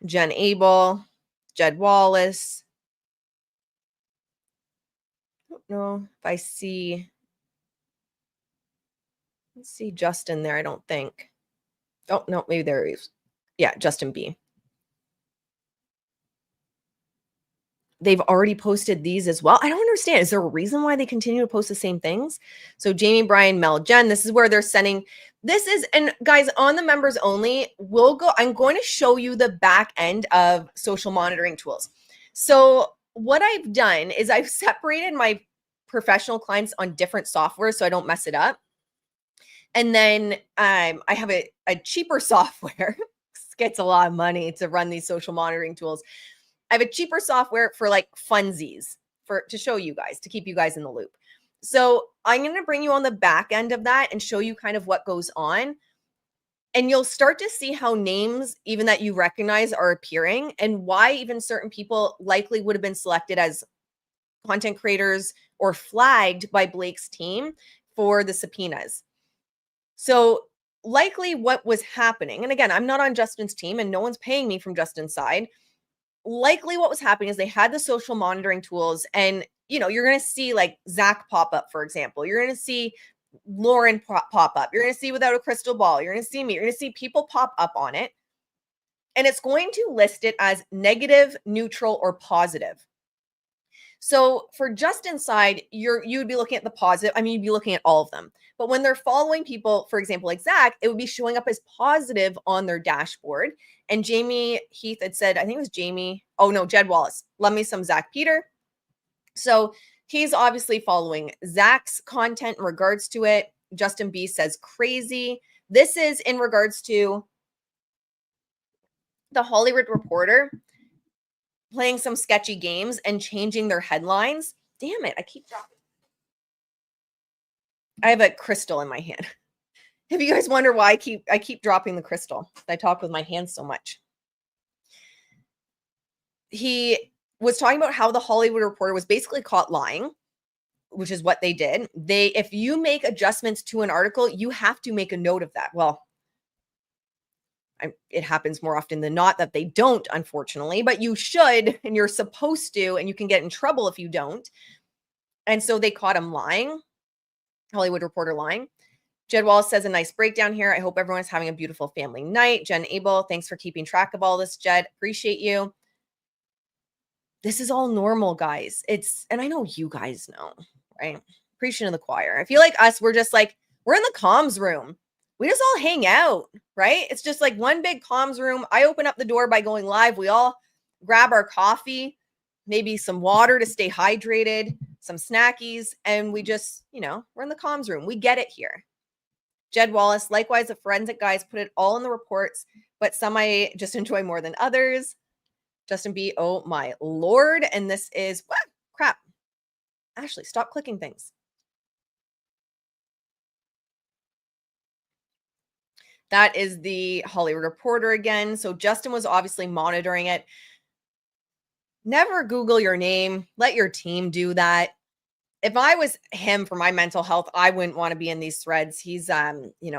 Jen Abel, Jed Wallace. I don't know if I see. Let's see Justin there. I don't think. Oh, no, maybe there he is. Yeah, Justin B. They've already posted these as well. I don't understand. Is there a reason why they continue to post the same things? So Jamie, Brian, Mel, Jen, this is where they're sending. This is, and guys, on the members only, I'm going to show you the back end of social monitoring tools. So what I've done is I've separated my professional clients on different software so I don't mess it up. And then I have a cheaper software. Gets a lot of money to run these social monitoring tools. I have a cheaper software for like funsies to show you guys, to keep you guys in the loop. So I'm going to bring you on the back end of that and show you kind of what goes on. And you'll start to see how names, even that you recognize, are appearing and why even certain people likely would have been selected as content creators or flagged by Blake's team for the subpoenas. So likely what was happening, and again, I'm not on Justin's team and no one's paying me from Justin's side. Likely what was happening is they had the social monitoring tools and, you're going to see like Zach pop up, for example. You're going to see Lauren pop up. You're going to see Without a Crystal Ball. You're going to see me. You're going to see people pop up on it. And it's going to list it as negative, neutral, or positive. So for Justin's side, you'd be looking at the positive. I mean, you'd be looking at all of them. But when they're following people, for example, like Zach, it would be showing up as positive on their dashboard. And Jamie Heath had said, I think it was Jamie. Oh no, Jed Wallace. Love me some Zach Peter. So he's obviously following Zach's content in regards to it. Justin B says crazy. This is in regards to the Hollywood Reporter playing some sketchy games and changing their headlines. Damn it, I keep dropping. I have a crystal in my hand. If you guys wonder why I keep dropping the crystal, I talk with my hands so much. He was talking about how the Hollywood Reporter was basically caught lying, which is what they did. If you make adjustments to an article, you have to make a note of that. Well, it happens more often than not that they don't, unfortunately, but you should, and you're supposed to, and you can get in trouble if you don't. And so they caught him lying, Hollywood Reporter lying. Jed Wallace says a nice breakdown here. I hope everyone's having a beautiful family night. Jen Abel, thanks for keeping track of all this, Jed. Appreciate you. This is all normal, guys. And I know you guys know, right? Preaching to the choir. I feel like us, we're in the comms room. We just all hang out, right? It's just like one big comms room. I open up the door by going live. We all grab our coffee, maybe some water to stay hydrated, some snackies, and we just, we're in the comms room. We get it here. Jed Wallace, likewise, the forensic guys put it all in the reports, but some I just enjoy more than others. Justin B, oh my Lord. And this is, what? Crap. Ashley, stop clicking things. That is the Hollywood Reporter again. So Justin was obviously monitoring it. Never Google your name. Let your team do that. If I was him for my mental health, I wouldn't want to be in these threads. He's,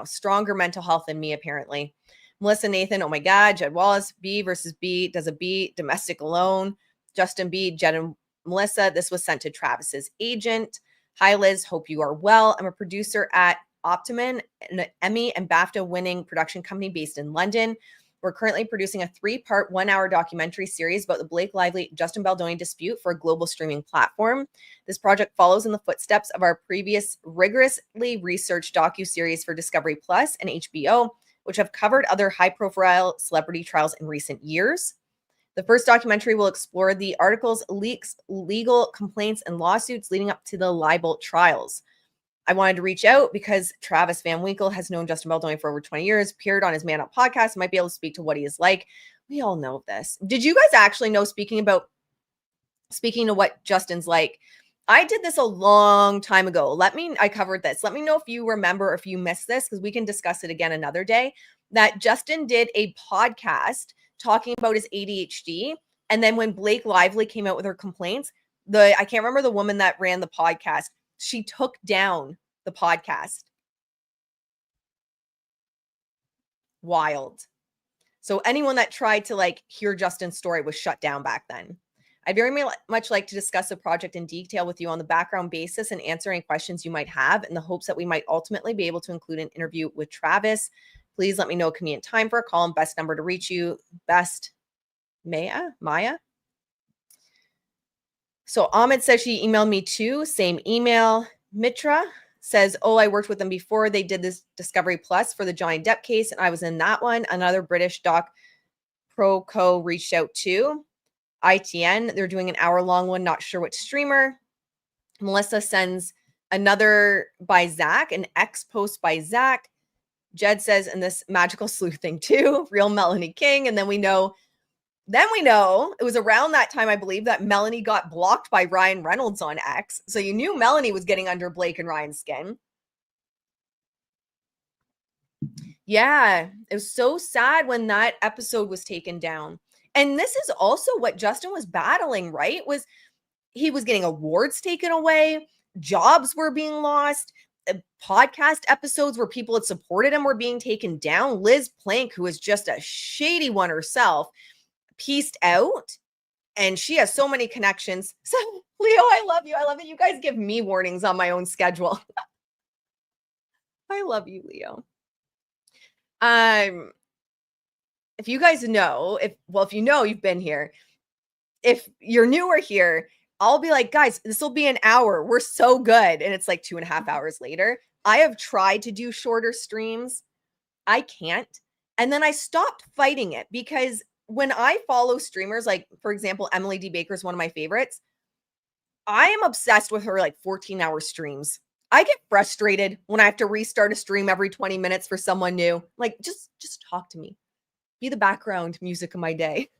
stronger mental health than me, apparently. Melissa Nathan, oh my God. Jed Wallace, B versus B. Does a B domestic alone? Justin B, Jed and Melissa. This was sent to Travis's agent. Hi, Liz. Hope you are well. I'm a producer at Optimum, an Emmy and BAFTA winning production company based in London. We're currently producing a 3-part, 1-hour documentary series about the Blake Lively Justin Baldoni dispute for a global streaming platform. This project follows in the footsteps of our previous rigorously researched docuseries for Discovery Plus and HBO, which have covered other high-profile celebrity trials in recent years. The first documentary will explore the articles, leaks, legal complaints, and lawsuits leading up to the libel trials. I wanted to reach out because Travis Van Winkle has known Justin Baldoni for over 20 years, appeared on his Man Up podcast, might be able to speak to what he is like. We all know this. Did you guys actually know, speaking to what Justin's like, I did this a long time ago. I covered this. Let me know if you remember or if you missed this, because we can discuss it again another day, that Justin did a podcast talking about his ADHD. And then when Blake Lively came out with her complaints, I can't remember the woman that ran the podcast, She took down the podcast. Wild. So anyone that tried to like hear Justin's story was shut down back then. I'd very much like to discuss the project in detail with you on the background basis and answer any questions you might have in the hopes that we might ultimately be able to include an interview with Travis. Please let me know a convenient time for a call and best number to reach you. Best Maya. So Ahmed says she emailed me too. Same email. Mitra says, oh, I worked with them before. They did this Discovery Plus for the Johnny Depp case, and I was in that one. Another British doc pro co reached out to ITN. They're doing an hour-long one. Not sure what streamer. Melissa sends another by Zach, an X post by Zach. Jed says, and this magical sleuth thing too, real Melanie King. And then we know it was around that time, I believe, that Melanie got blocked by Ryan Reynolds on X. So you knew Melanie was getting under Blake and Ryan's skin. Yeah, it was so sad when that episode was taken down. And this is also what Justin was battling, right? He was getting awards taken away, jobs were being lost, podcast episodes where people had supported him were being taken down. Liz Plank, who is just a shady one herself, pieced out, and she has so many connections. So Leo, I love you. I love that you guys give me warnings on my own schedule. I love you, Leo. If you guys know, if you know, you've been here. If you're newer here, I'll be like, guys, this will be an hour. We're so good. And it's like 2.5 hours later. I have tried to do shorter streams. I can't. And then I stopped fighting it because when I follow streamers, like, for example, Emily D. Baker is one of my favorites. I am obsessed with her like 14-hour streams. I get frustrated when I have to restart a stream every 20 minutes for someone new. Like, just talk to me. Be the background music of my day.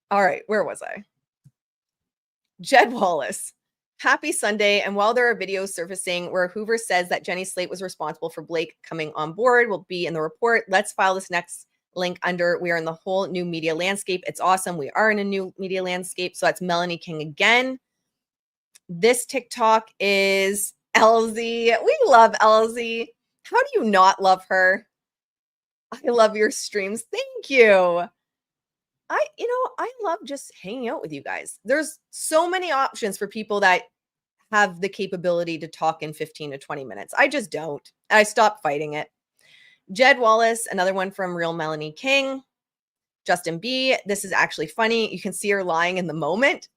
All right, where was I? Jed Wallace. Happy Sunday. And while there are videos surfacing where Hoover says that Jenny Slate was responsible for Blake coming on board, will be in the report. Let's file this next link under we are in the whole new media landscape. It's awesome. We are in a new media landscape. So that's Melanie King again. This TikTok is Elsie. We love Elsie. How do you not love her? I love your streams. Thank you. I love just hanging out with you guys. There's so many options for people that have the capability to talk in 15 to 20 minutes. I just don't. I stopped fighting it. Jed Wallace, another one from Real Melanie King. Justin B. This is actually funny. You can see her lying in the moment.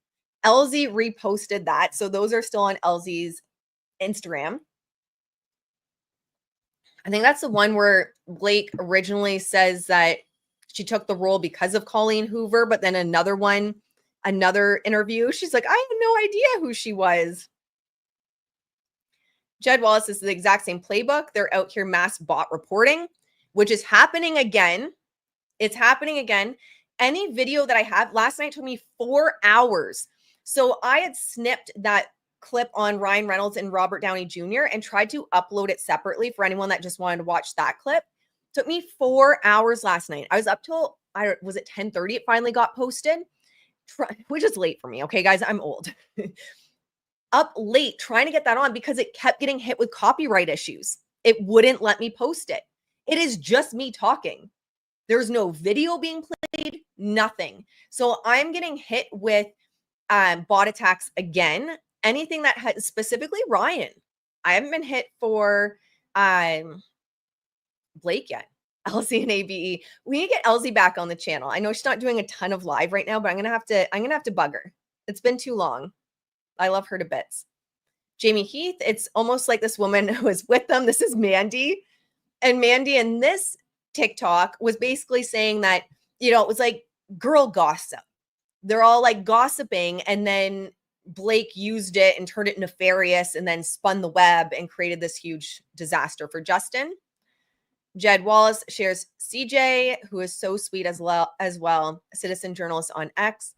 Elsie reposted that. So those are still on Elsie's Instagram. I think that's the one where Blake originally says that she took the role because of Colleen Hoover, but then another interview, she's like, I had no idea who she was. Jed Wallace is the exact same playbook. They're out here mass bot reporting, which is happening again. It's happening again. Any video that I have last night took me 4 hours. So I had snipped that clip on Ryan Reynolds and Robert Downey Jr. and tried to upload it separately for anyone that just wanted to watch that clip. Took me 4 hours last night. I was up till, was it 10:30? It finally got posted, which is late for me. Okay, guys, I'm old. Up late trying to get that on because it kept getting hit with copyright issues. It wouldn't let me post it. It is just me talking. There's no video being played, nothing. So I'm getting hit with bot attacks again. Anything that has specifically Ryan. I haven't been hit for Blake yet. Elsie and ABE. We need to get Elsie back on the channel. I know she's not doing a ton of live right now, but I'm gonna have to bug her. It's been too long. I love her to bits. Jamie Heath. It's almost like this woman who is with them. This is Mandy. And Mandy in this TikTok was basically saying that, it was like girl gossip. They're all like gossiping, and then Blake used it and turned it nefarious and then spun the web and created this huge disaster for Justin. Jed Wallace shares CJ, who is so sweet as well, a citizen journalist on X.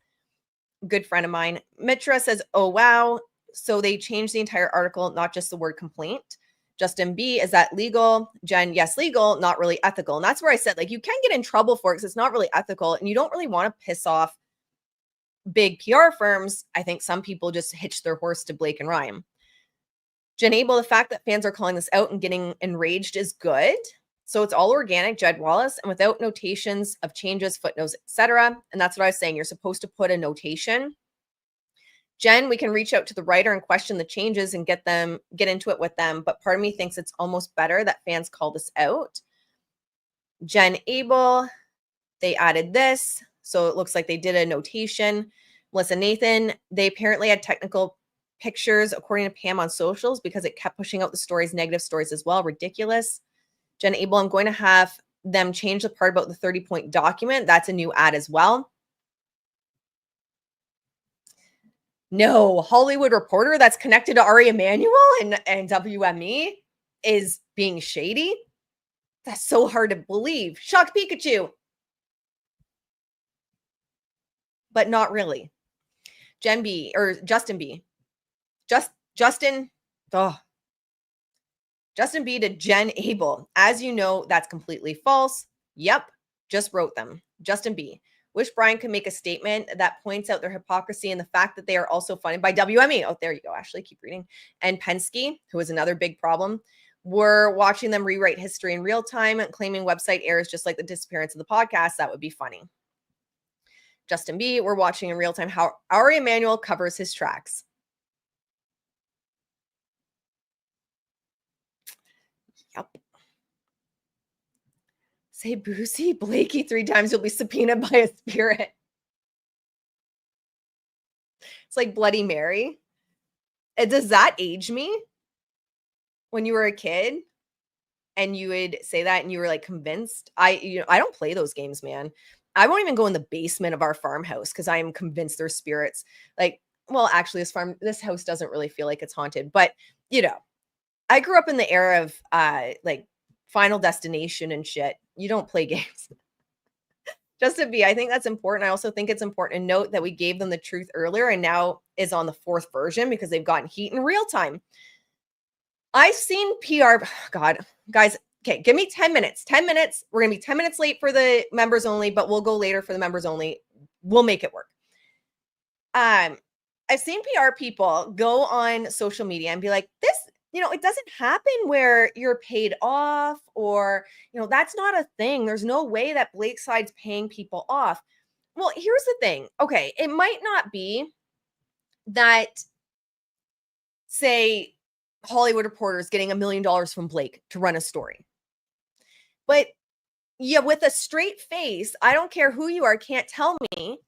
Good friend of mine. Mitra says, oh, wow. So they changed the entire article, not just the word complaint. Justin B, is that legal? Jen, yes, legal, not really ethical. And that's where I said, like, you can get in trouble for it because it's not really ethical. And you don't really want to piss off big PR firms, I think some people just hitch their horse to Blake and Ryan. Jen Abel, the fact that fans are calling this out and getting enraged is good. So it's all organic, Jed Wallace, and without notations of changes, footnotes, etc. And that's what I was saying. You're supposed to put a notation. Jen, we can reach out to the writer and question the changes and get into it with them. But part of me thinks it's almost better that fans call this out. Jen Abel, they added this. So it looks like they did a notation. Melissa Nathan, they apparently had technical pictures, according to Pam on socials, because it kept pushing out the stories, negative stories as well. Ridiculous. Jen Abel, I'm going to have them change the part about the 30-point document. That's a new ad as well. No, Hollywood Reporter that's connected to Ari Emanuel and WME is being shady. That's so hard to believe. Shocked Pikachu. But not really. Justin B. Justin B to Jen Abel. As you know, that's completely false. Yep, just wrote them. Justin B. Wish Brian could make a statement that points out their hypocrisy and the fact that they are also funded by WME. Oh, there you go, Ashley. Keep reading. And Penske, who is another big problem. We're watching them rewrite history in real time and claiming website errors just like the disappearance of the podcast. That would be funny. Justin B. We're watching in real time how Ari Emanuel covers his tracks. Yep. Say Boosie Blakey 3 times, you'll be subpoenaed by a spirit. It's like Bloody Mary. Does that age me? When you were a kid and you would say that and you were like convinced? I don't play those games, man. I won't even go in the basement of our farmhouse because I am convinced there's spirits. Like, well, actually, this house doesn't really feel like it's haunted, but I grew up in the era of like Final Destination and shit. You don't play games. Just to be, I think that's important. I also think it's important to note that we gave them the truth earlier and now is on the 4th version because they've gotten heat in real time. I've seen PR. God, guys, okay, give me 10 minutes. 10 minutes. We're going to be 10 minutes late for the members only, but we'll go later for the members only. We'll make it work. I've seen PR people go on social media and be like, this, it doesn't happen where you're paid off or, that's not a thing. There's no way that Blake side's paying people off. Well, here's the thing. Okay, it might not be that, say, Hollywood Reporter is getting $1 million from Blake to run a story. But yeah, with a straight face, I don't care who you are, can't tell me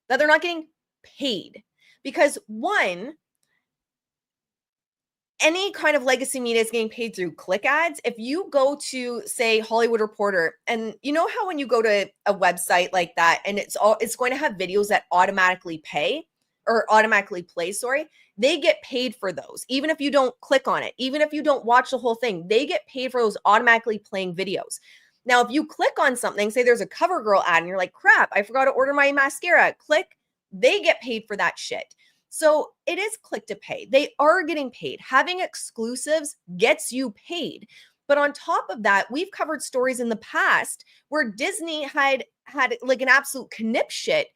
that they're not getting paid. Because one, any kind of legacy media is getting paid through click ads. If you go to, say, Hollywood Reporter, and you know how when you go to a website like that and it's going to have videos that automatically play, they get paid for those. Even if you don't click on it, even if you don't watch the whole thing, they get paid for those automatically playing videos. Now, if you click on something, say there's a CoverGirl ad and you're like, crap, I forgot to order my mascara, click, they get paid for that shit. So it is click to pay. They are getting paid. Having exclusives gets you paid. But on top of that, we've covered stories in the past where Disney had like an absolute knip shit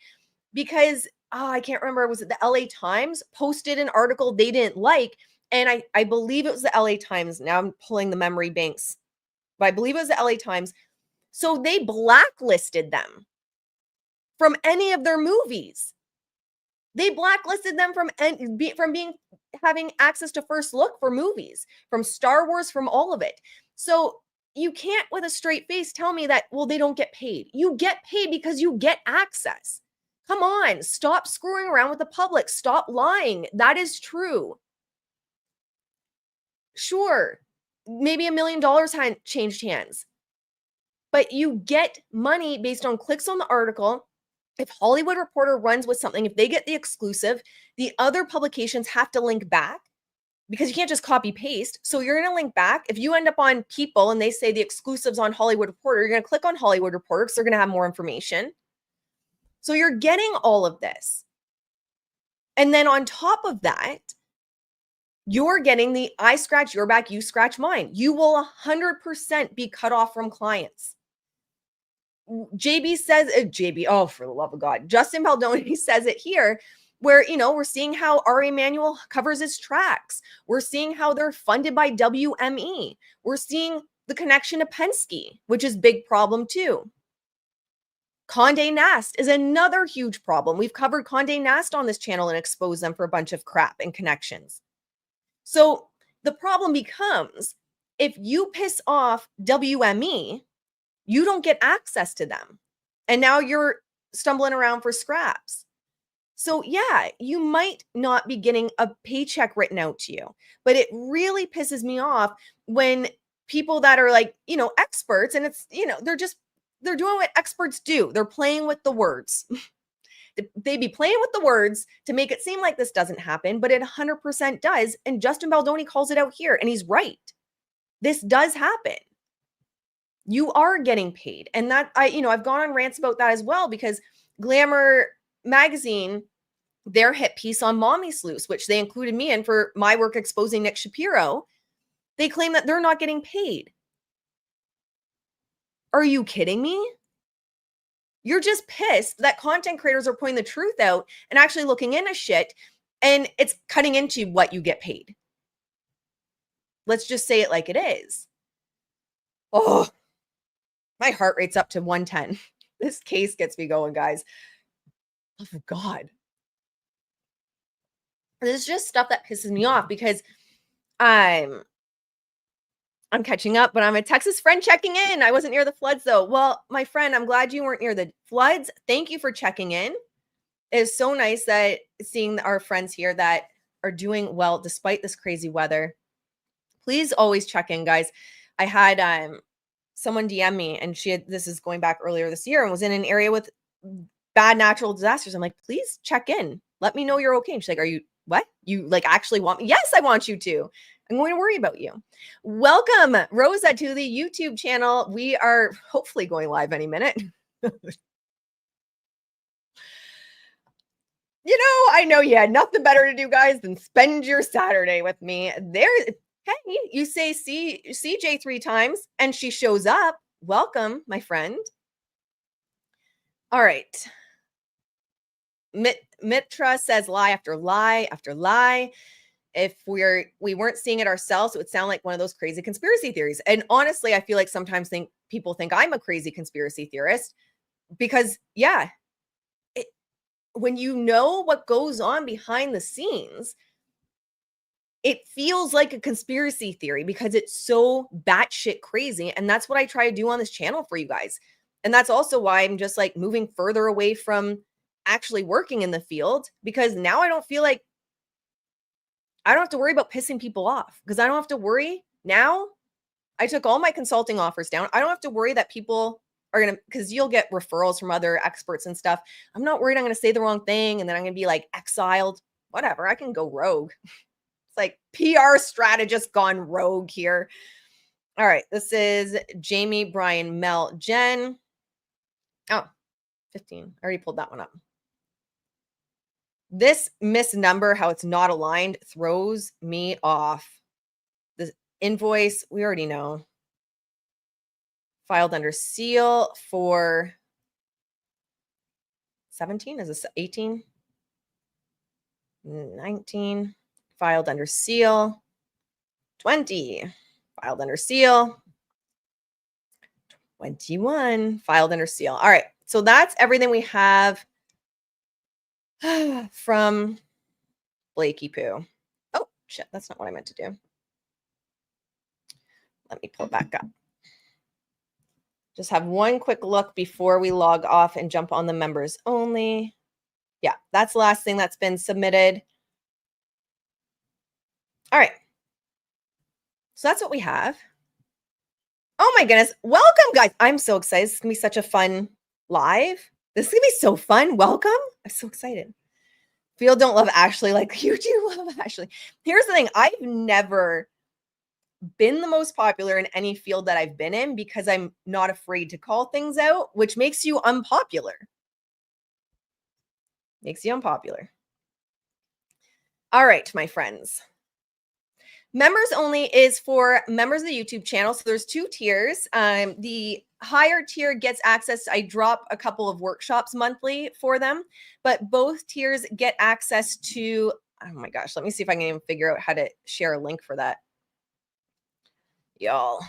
because I can't remember, was it the LA Times posted an article they didn't like? And I believe it was the LA Times. Now I'm pulling the memory banks, but I believe it was the LA Times. So they blacklisted them from any of their movies. They blacklisted them from having access to first look for movies, from Star Wars, from all of it. So you can't with a straight face tell me that, well, they don't get paid. You get paid because you get access. Come on, stop screwing around with the public. Stop lying. That is true. Sure, maybe $1 million changed hands, but you get money based on clicks on the article. If Hollywood Reporter runs with something, if they get the exclusive, the other publications have to link back because you can't just copy paste. So you're going to link back. If you end up on People and they say the exclusives on Hollywood Reporter, you're going to click on Hollywood Reporter because they're going to have more information. So you're getting all of this. And then on top of that, you're getting the I scratch your back, you scratch mine. You will 100% be cut off from clients. JB says, JB, oh, for the love of God, Justin Baldoni says it here, where, we're seeing how Ari Emanuel covers his tracks. We're seeing how they're funded by WME. We're seeing the connection to Penske, which is big problem too. Condé Nast is another huge problem. We've covered Condé Nast on this channel and exposed them for a bunch of crap and connections. So the problem becomes, if you piss off WME, you don't get access to them. And now you're stumbling around for scraps. So yeah, you might not be getting a paycheck written out to you, but it really pisses me off when people that are like, experts, and it's, they're doing what experts do. They're playing with the words. They be playing with the words to make it seem like this doesn't happen, but it 100% does. And Justin Baldoni calls it out here, and he's right. This does happen. You are getting paid. And that I've gone on rants about that as well, because Glamour magazine, their hit piece on Mommy Sleuths, which they included me in for my work exposing Nick Shapiro, they claim that they're not getting paid. Are you kidding me? You're just pissed that content creators are pointing the truth out and actually looking into shit, and it's cutting into what you get paid. Let's just say it like it is. Oh, my heart rate's up to 110. This case gets me going, guys. Oh, God. This is just stuff that pisses me off, because I'm catching up, but I'm a Texas friend checking in. I wasn't near the floods, though. Well, my friend, I'm glad you weren't near the floods. Thank you for checking in. It is so nice that seeing our friends here that are doing well despite this crazy weather. Please always check in, guys. I had someone DM me, and this is going back earlier this year, and was in an area with bad natural disasters. I'm like, please check in. Let me know you're okay. And she's like, are you, what? You actually want me? Yes, I want you to. I'm going to worry about you. Welcome, Rosa, to the YouTube channel. We are hopefully going live any minute. I know you had nothing better to do, guys, than spend your Saturday with me. Hey, you say CJ 3 times, and she shows up. Welcome, my friend. All right. Mitra says lie after lie after lie. If we weren't seeing it ourselves, it would sound like one of those crazy conspiracy theories. And honestly, I feel like sometimes people think I'm a crazy conspiracy theorist, because when you know what goes on behind the scenes, it feels like a conspiracy theory because it's so batshit crazy. And that's what I try to do on this channel for you guys. And that's also why I'm just moving further away from actually working in the field, because now I don't feel like I don't have to worry about pissing people off, because I don't have to worry now. I took all my consulting offers down. I don't have to worry that people are going to, because you'll get referrals from other experts and stuff. I'm not worried I'm going to say the wrong thing and then I'm going to be exiled. Whatever. I can go rogue. It's like PR strategist gone rogue here. All right. This is Jamie, Brian, Mel, Jen. Oh, 15. I already pulled that one up. This misnumber, how it's not aligned, throws me off. The invoice, we already know. Filed under seal for 17. Is this 18? 19. Filed under seal. 20. Filed under seal. 21. Filed under seal. All right. So that's everything we have from Blakey Poo. Oh, shit. That's not what I meant to do. Let me pull it back up. Just have one quick look before we log off and jump on the members only. Yeah, that's the last thing that's been submitted. All right. So that's what we have. Oh my goodness. Welcome, guys. I'm so excited. This is going to be such a fun live. This is going to be so fun. Welcome. I'm so excited. Field don't love Ashley like you do love Ashley. Here's the thing. I've never been the most popular in any field that I've been in because I'm not afraid to call things out, which makes you unpopular. Makes you unpopular. All right, my friends. Members only is for members of the YouTube channel. So there's 2 tiers. The higher tier gets access. I drop a couple of workshops monthly for them, but both tiers get access to, oh my gosh, let me see if I can even figure out how to share a link for that. Y'all, I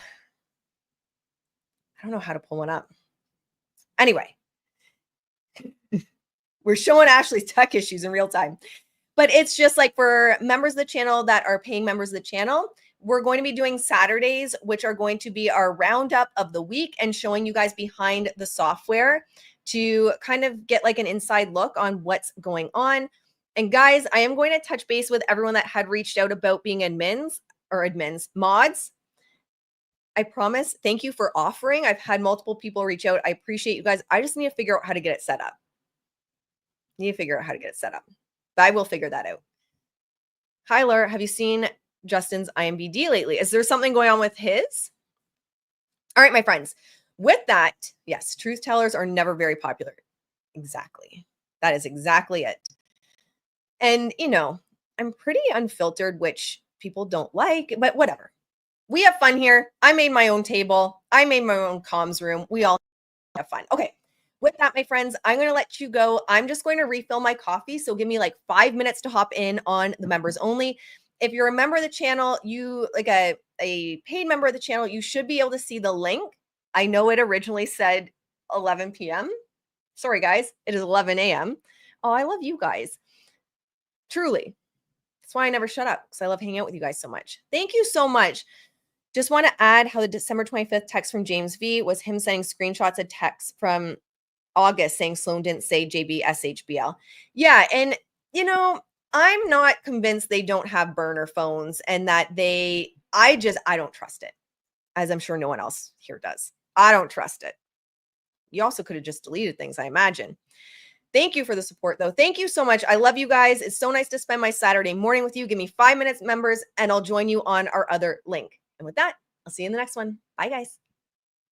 don't know how to pull one up. Anyway, we're showing Ashley's tech issues in real time. But it's just like for members of the channel that are paying members of the channel, we're going to be doing Saturdays, which are going to be our roundup of the week and showing you guys behind the software to kind of get like an inside look on what's going on. And guys, I am going to touch base with everyone that had reached out about being mods. I promise. Thank you for offering. I've had multiple people reach out. I appreciate you guys. I just need to figure out how to get it set up. But I will figure that out. Hi, Laura. Have you seen Justin's IMBD lately? Is there something going on with his? All right, my friends. With that, yes, truth tellers are never very popular. Exactly. That is exactly it. And, you know, I'm pretty unfiltered, which people don't like, but whatever. We have fun here. I made my own table. I made my own comms room. We all have fun. Okay. With that, my friends, I'm going to let you go. I'm just going to refill my coffee. So give me like 5 minutes to hop in on the members only. If you're a member of the channel, you like a paid member of the channel, you should be able to see the link. I know it originally said 11 p.m. Sorry, guys. It is 11 a.m. Oh, I love you guys. Truly. That's why I never shut up, because I love hanging out with you guys so much. Thank you so much. Just want to add how the December 25th text from James V was him sending screenshots of texts from August saying Sloan didn't say JB SHBL. Yeah. And, you know, I'm not convinced they don't have burner phones and that I don't trust it, as I'm sure no one else here does. I don't trust it. You also could have just deleted things, I imagine. Thank you for the support, though. Thank you so much. I love you guys. It's so nice to spend my Saturday morning with you. Give me 5 minutes, members, and I'll join you on our other link. And with that, I'll see you in the next one. Bye, guys.